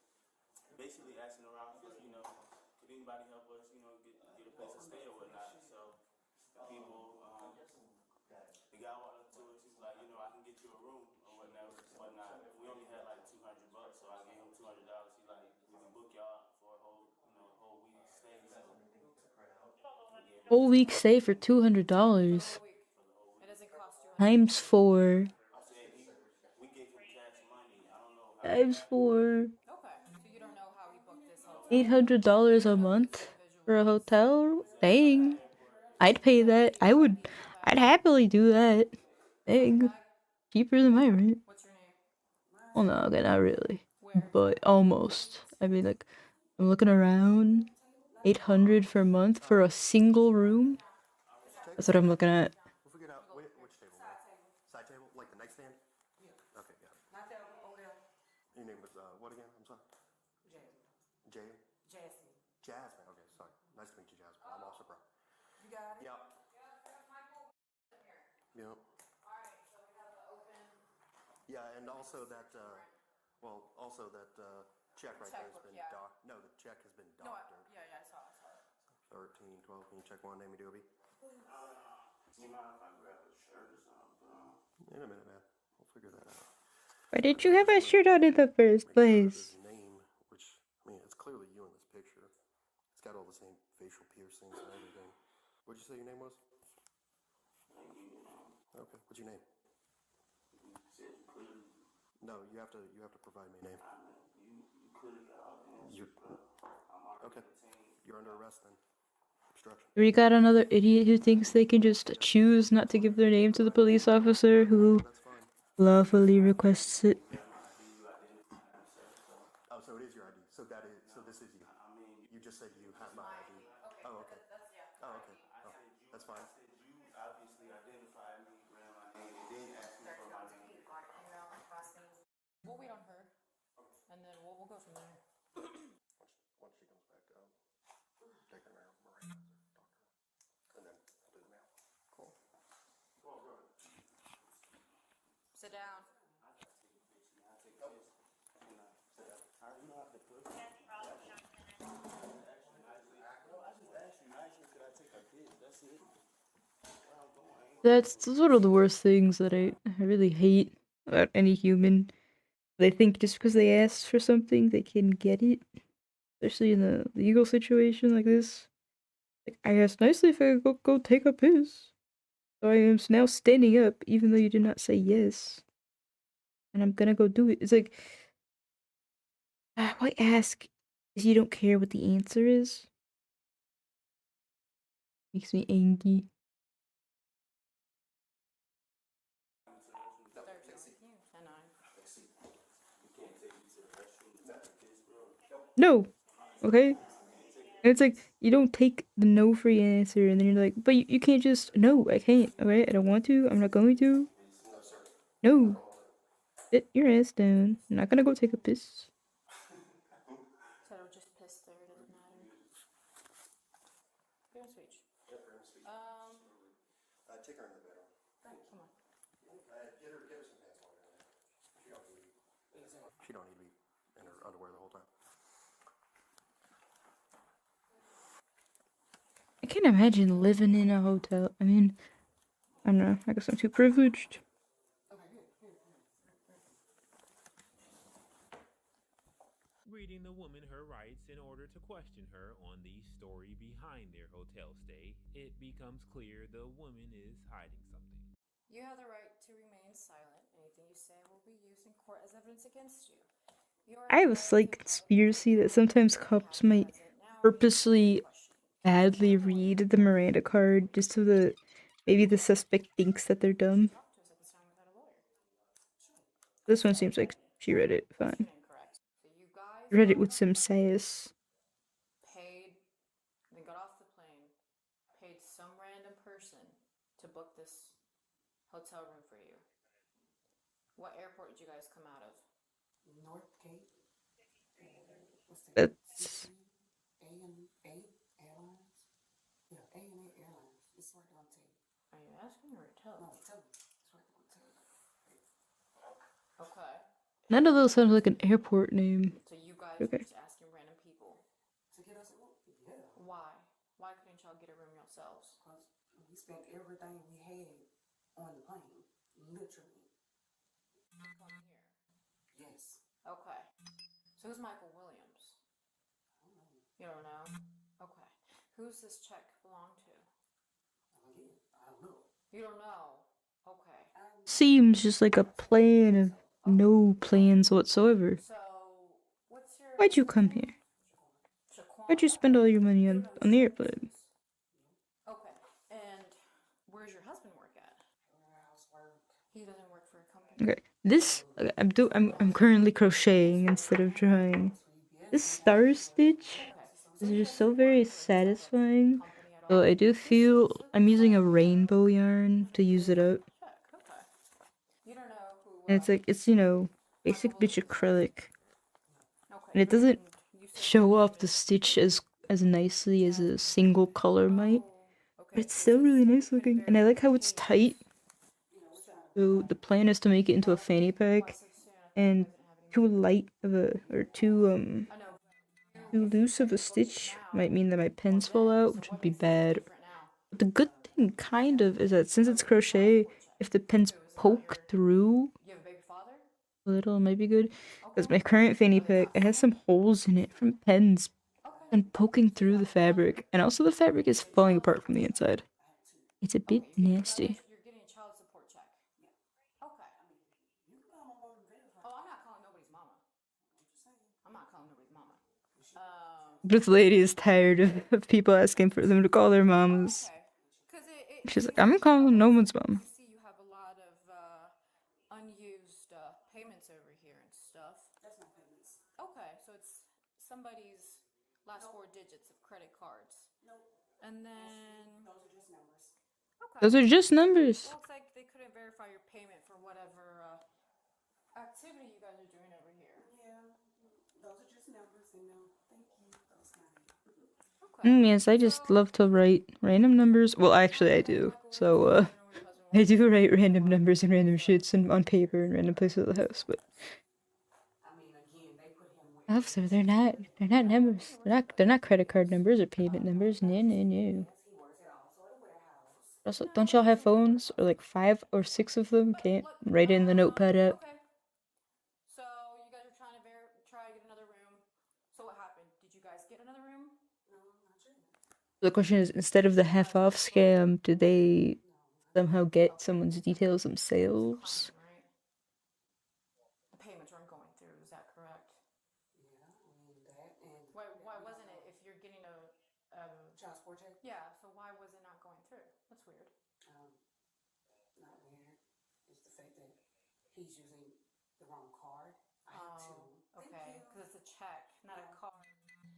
basically asking around for, could anybody help us, get a place to stay or whatnot. So the people, the guy walked up to us. He was like, I can get you a room or whatnot. We only had like $200, so I gave him $200. He's like, we can book y'all for a whole week stay. Whole week stay for $200. Times 4. Times 4. $800 a month for a hotel? Dang. I'd pay that. I'd happily do that. Dang. Cheaper than my rent. Well, no, okay, not really. But almost. I mean, like, I'm looking around. $800 for a month for a single room? That's what I'm looking at. We'll figure it out. Which table? Side table? Like the nightstand? Yeah. Okay, got it. Not that over there. Your name was, what again? I'm sorry. Jasmine. Jasmine. Okay, sorry. Nice to meet you, Jasmine. I'm also Bro. You got it? Yep. Yep. Alright, so we have the open. Yeah, and also that, check right there has been docked. No, the check has been doctored. Yeah, I saw it. 13, 12. Can you check one name, Doobie? Do you mind if I grab a shirt or something? In a minute, man. We'll figure that out. Why did you have a shirt on in the first place? His name, which, it's clearly you in this picture. It's got all the same facial piercings and everything. What'd you say your name was? Okay, what's your name? No, you have to provide me a name. Okay. You're under arrest then. Obstruction. We got another idiot who thinks they can just choose not to give their name to the police officer who lawfully requests it. Oh, so it is your ID. So this is you. You just said you have my ID. Oh, okay. Oh, okay. Oh, that's fine. You obviously identified me, ran my name, and then asked me for my name. We'll wait on her, and then we'll go from there. Once she comes back, take her now, and then I'll do the mail. Cool. Sit down. That's sort of the worst things that I really hate about any human. They think just because they asked for something, they can get it. Especially in a legal situation like this. Like, I asked nicely if I could go take a piss. So I am now standing up, even though you did not say yes. And I'm gonna go do it. It's like, why ask if you don't care what the answer is? Makes me angry. No! Okay? And it's like, you don't take the no for your answer, and then you're like, but you can't just, no, I can't, okay? I don't want to, I'm not going to. No. Sit your ass down. I'm not gonna go take a piss. So it'll just piss there, it doesn't matter. Give him a speech. Take her in the bedroom. Come on. Get her some pants while you're down there. She don't need to be in her underwear the whole time. I can't imagine living in a hotel. I mean, I don't know. I guess I'm too privileged. Reading the woman her rights in order to question her on the story behind their hotel stay, it becomes clear the woman is hiding something. You have the right to remain silent. Anything you say will be used in court as evidence against you. I have a slight conspiracy that sometimes cops might purposely badly read the Miranda card just so that maybe the suspect thinks that they're dumb. This one seems like she read it fine. Read it with some sass. Paid, then got off the plane, paid some random person to book this hotel room for you. What airport did you guys come out of? North Cape. That's A&A Airlines? Yeah, A&A Airlines. It's right on tape. Are you asking or telling? No, tell me. It's right on tape. Okay. none of those sound like an airport name. So you guys Okay. were just asking random people to get us a room? Yeah. Why? Why couldn't y'all get a room yourselves? Because we spent everything we had on the plane. Literally. Come here. Yes. Okay. So who's Michael Williams? I don't know. You don't know? Okay. Who's this check belong to? I don't know. You don't know? Okay. Seems just like a plan of no plans whatsoever. So, what's your... Why'd you come here? Why'd you spend all your money on the airplane? Okay. And where's your husband work at? He doesn't work for a company. Okay, this I'm currently crocheting instead of drawing. This star stitch is just so very satisfying. So I do feel I'm using a rainbow yarn to use it up. And it's like, it's, you know, basic bitch acrylic. And it doesn't show off the stitch as nicely as a single color might. But it's still really nice looking. And I like how it's tight. So the plan is to make it into a fanny pack. And too light of a, or too loose of a stitch might mean that my pens fall out, which would be bad. But the good thing, kind of, is that since it's crochet, if the pens poke through a little, it might be good. Because my current fanny pack, it has some holes in it from pens and poking through the fabric. And also the fabric is falling apart from the inside. It's a bit nasty. You're getting a child support check. Okay. Oh, I'm not calling nobody's mama. I'm not calling nobody's mama. This lady is tired of people asking for them to call their mamas. She's like, I'm calling no one's mom. I see you have a lot of unused payments over here and stuff. That's not payments. Okay, so it's somebody's last 4 digits of credit cards. Nope. And then... Those are just numbers. Okay. Those are just numbers. Well, it's like they couldn't verify your payment for whatever activity you guys are doing over here. Yeah, those are just numbers, and no, thank you. That's not it. Yes, I just love to write random numbers. Well, actually, I do. So, I do write random numbers and random shits on paper in random places of the house, but officer, they're not numbers. They're not credit card numbers or payment numbers. No, no, no. Also, don't y'all have phones or like 5 or 6 of them? Can't write in the notepad app. Okay. So you guys are trying to try to get another room. So what happened? Did you guys get another room? The question is, instead of the half off scam, did they somehow get someone's details themselves? The payments weren't going through. Is that correct? Yeah, I mean that. And why wasn't it? If you're getting a child support check. Yeah. So why was it not going through? That's weird. Not weird. It's the fact that he's using the wrong card. I have two. Okay, because it's a check, not a card.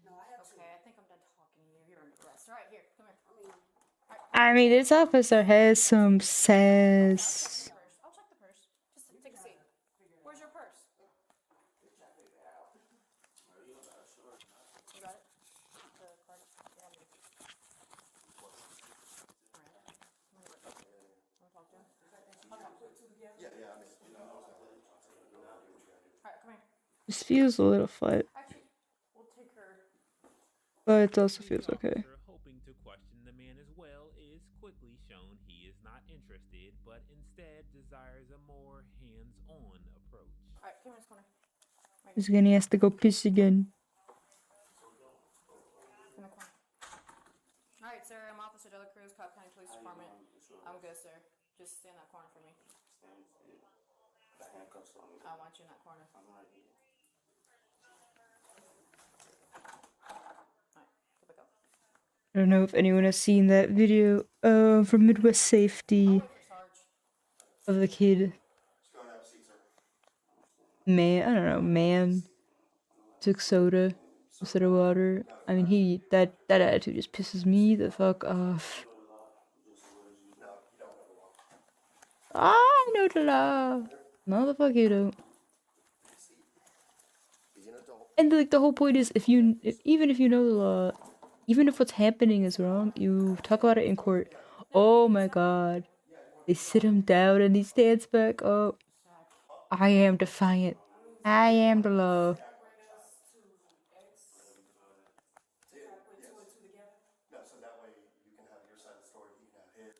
No, I have two. Okay, I think I'm done talking to you. You're under arrest. All right, here, come here. I mean, this officer has some sass. I'll check the purse. Just take a seat. Where's your purse? You got it? The card? Yeah, I do. Yeah, I mean, Alright, come here. This feels a little flat, Actually, we'll take her. but it also feels okay. Hoping to question the man as well is quickly shown he is not interested, but instead desires a more hands-on approach. Alright, come in this corner. He's gonna have to go piss again. In the corner. Alright, sir, I'm Officer Dela Cruz, Cobb County Police Department. I'm good, sir. Just stay in that corner for me. I want you in that corner. I'm right here. Alright, go back up. I don't know if anyone has seen that video from Midwest Safety of the kid. Man took soda instead of water. I mean, that attitude just pisses me the fuck off. I know the law. No, the fuck you don't. And like the whole point is, even if you know the law, even if what's happening is wrong, you talk about it in court. Oh my god. They sit him down and he stands back up. I am defiant. I am the law. no, so that way you can have your side of the story, he can have his.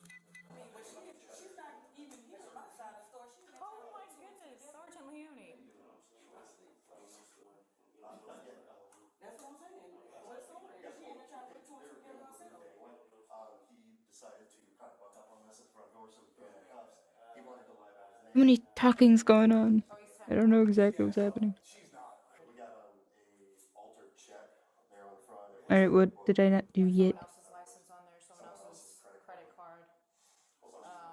She's not even here on my side of the store. She's oh my goodness, Sergeant Leone. That's what I'm saying. What's over there? She ain't trying to put two and two together herself. He decided to kind of buck up on us at the front door, so we threw him in cuffs. He wanted to lie about his name. How many talking's going on? I don't know exactly what's happening. We got a altered check there on the front. Alright, what did I not do yet? Someone else's license on there, someone else's credit card.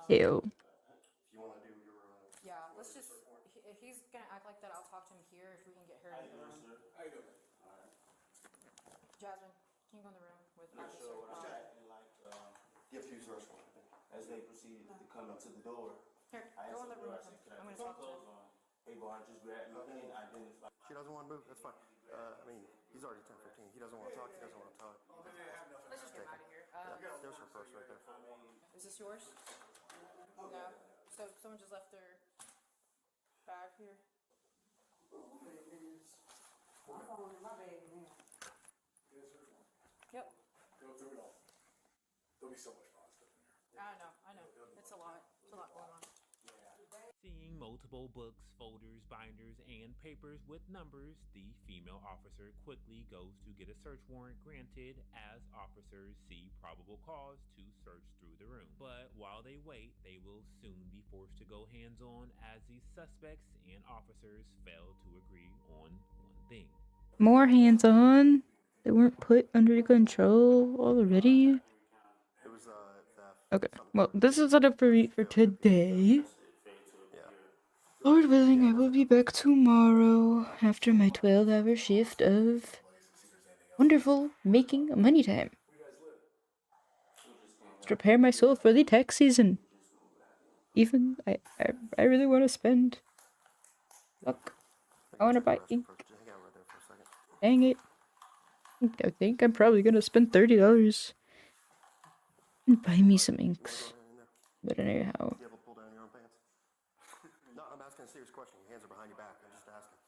Ew. If you want to do your yeah, let's just. If he's gonna act like that, I'll talk to him here if we can get her in the room. How you doing? Jasmine, can you go in the room with Officer? You have to use the restroom. As they proceeded to come into the door, Here, go in the room with him. I'm gonna talk to him. hey, boy, I just grabbed me and identified. She doesn't want to move. That's fine. I mean, he's already 10-15. He doesn't want to talk. He doesn't want to talk. Let's just get him out of here. Yeah, there's her purse right there. Is this yours? No. So someone just left their bag here. My phone in my bag now. Yep. Go through it all. There'll be so much fun stuff in there. I know. It's a lot. It's a lot going on. Seeing multiple books, folders, binders, and papers with numbers, the female officer quickly goes to get a search warrant granted as officers see probable cause to search through the room. But while they wait, they will soon be forced to go hands-on as the suspects and officers fail to agree on one thing. More hands-on? They weren't put under control already? It was theft. Okay, well, this is it for today. Lord willing, I will be back tomorrow after my 12-hour shift of wonderful making money time. Let's prepare my soul for the tax season. Even, I really want to spend. Look, I want to buy ink. Dang it. I think I'm probably gonna spend $30 and buy me some inks. But anyhow. You able to pull down your own pants? No, I'm asking a serious question. Your hands are behind your back. I'm just asking.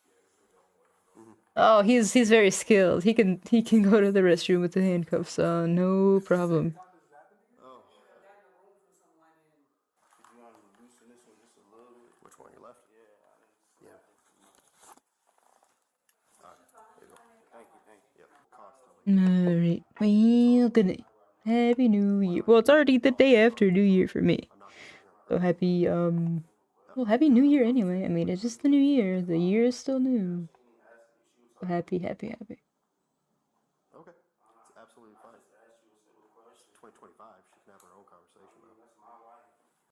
Oh, he's very skilled. He can go to the restroom with the handcuffs on, no problem. Oh. Which one? Your left? Yeah. Alright, there you go. Thank you. Yep, constantly. Alright, well, good night. Happy New Year. Well, it's already the day after New Year for me. So happy, well, happy New Year anyway. I mean, it's just the new year. The year is still new. So happy. Okay. It's absolutely fine. 2025, she can have her own conversation though.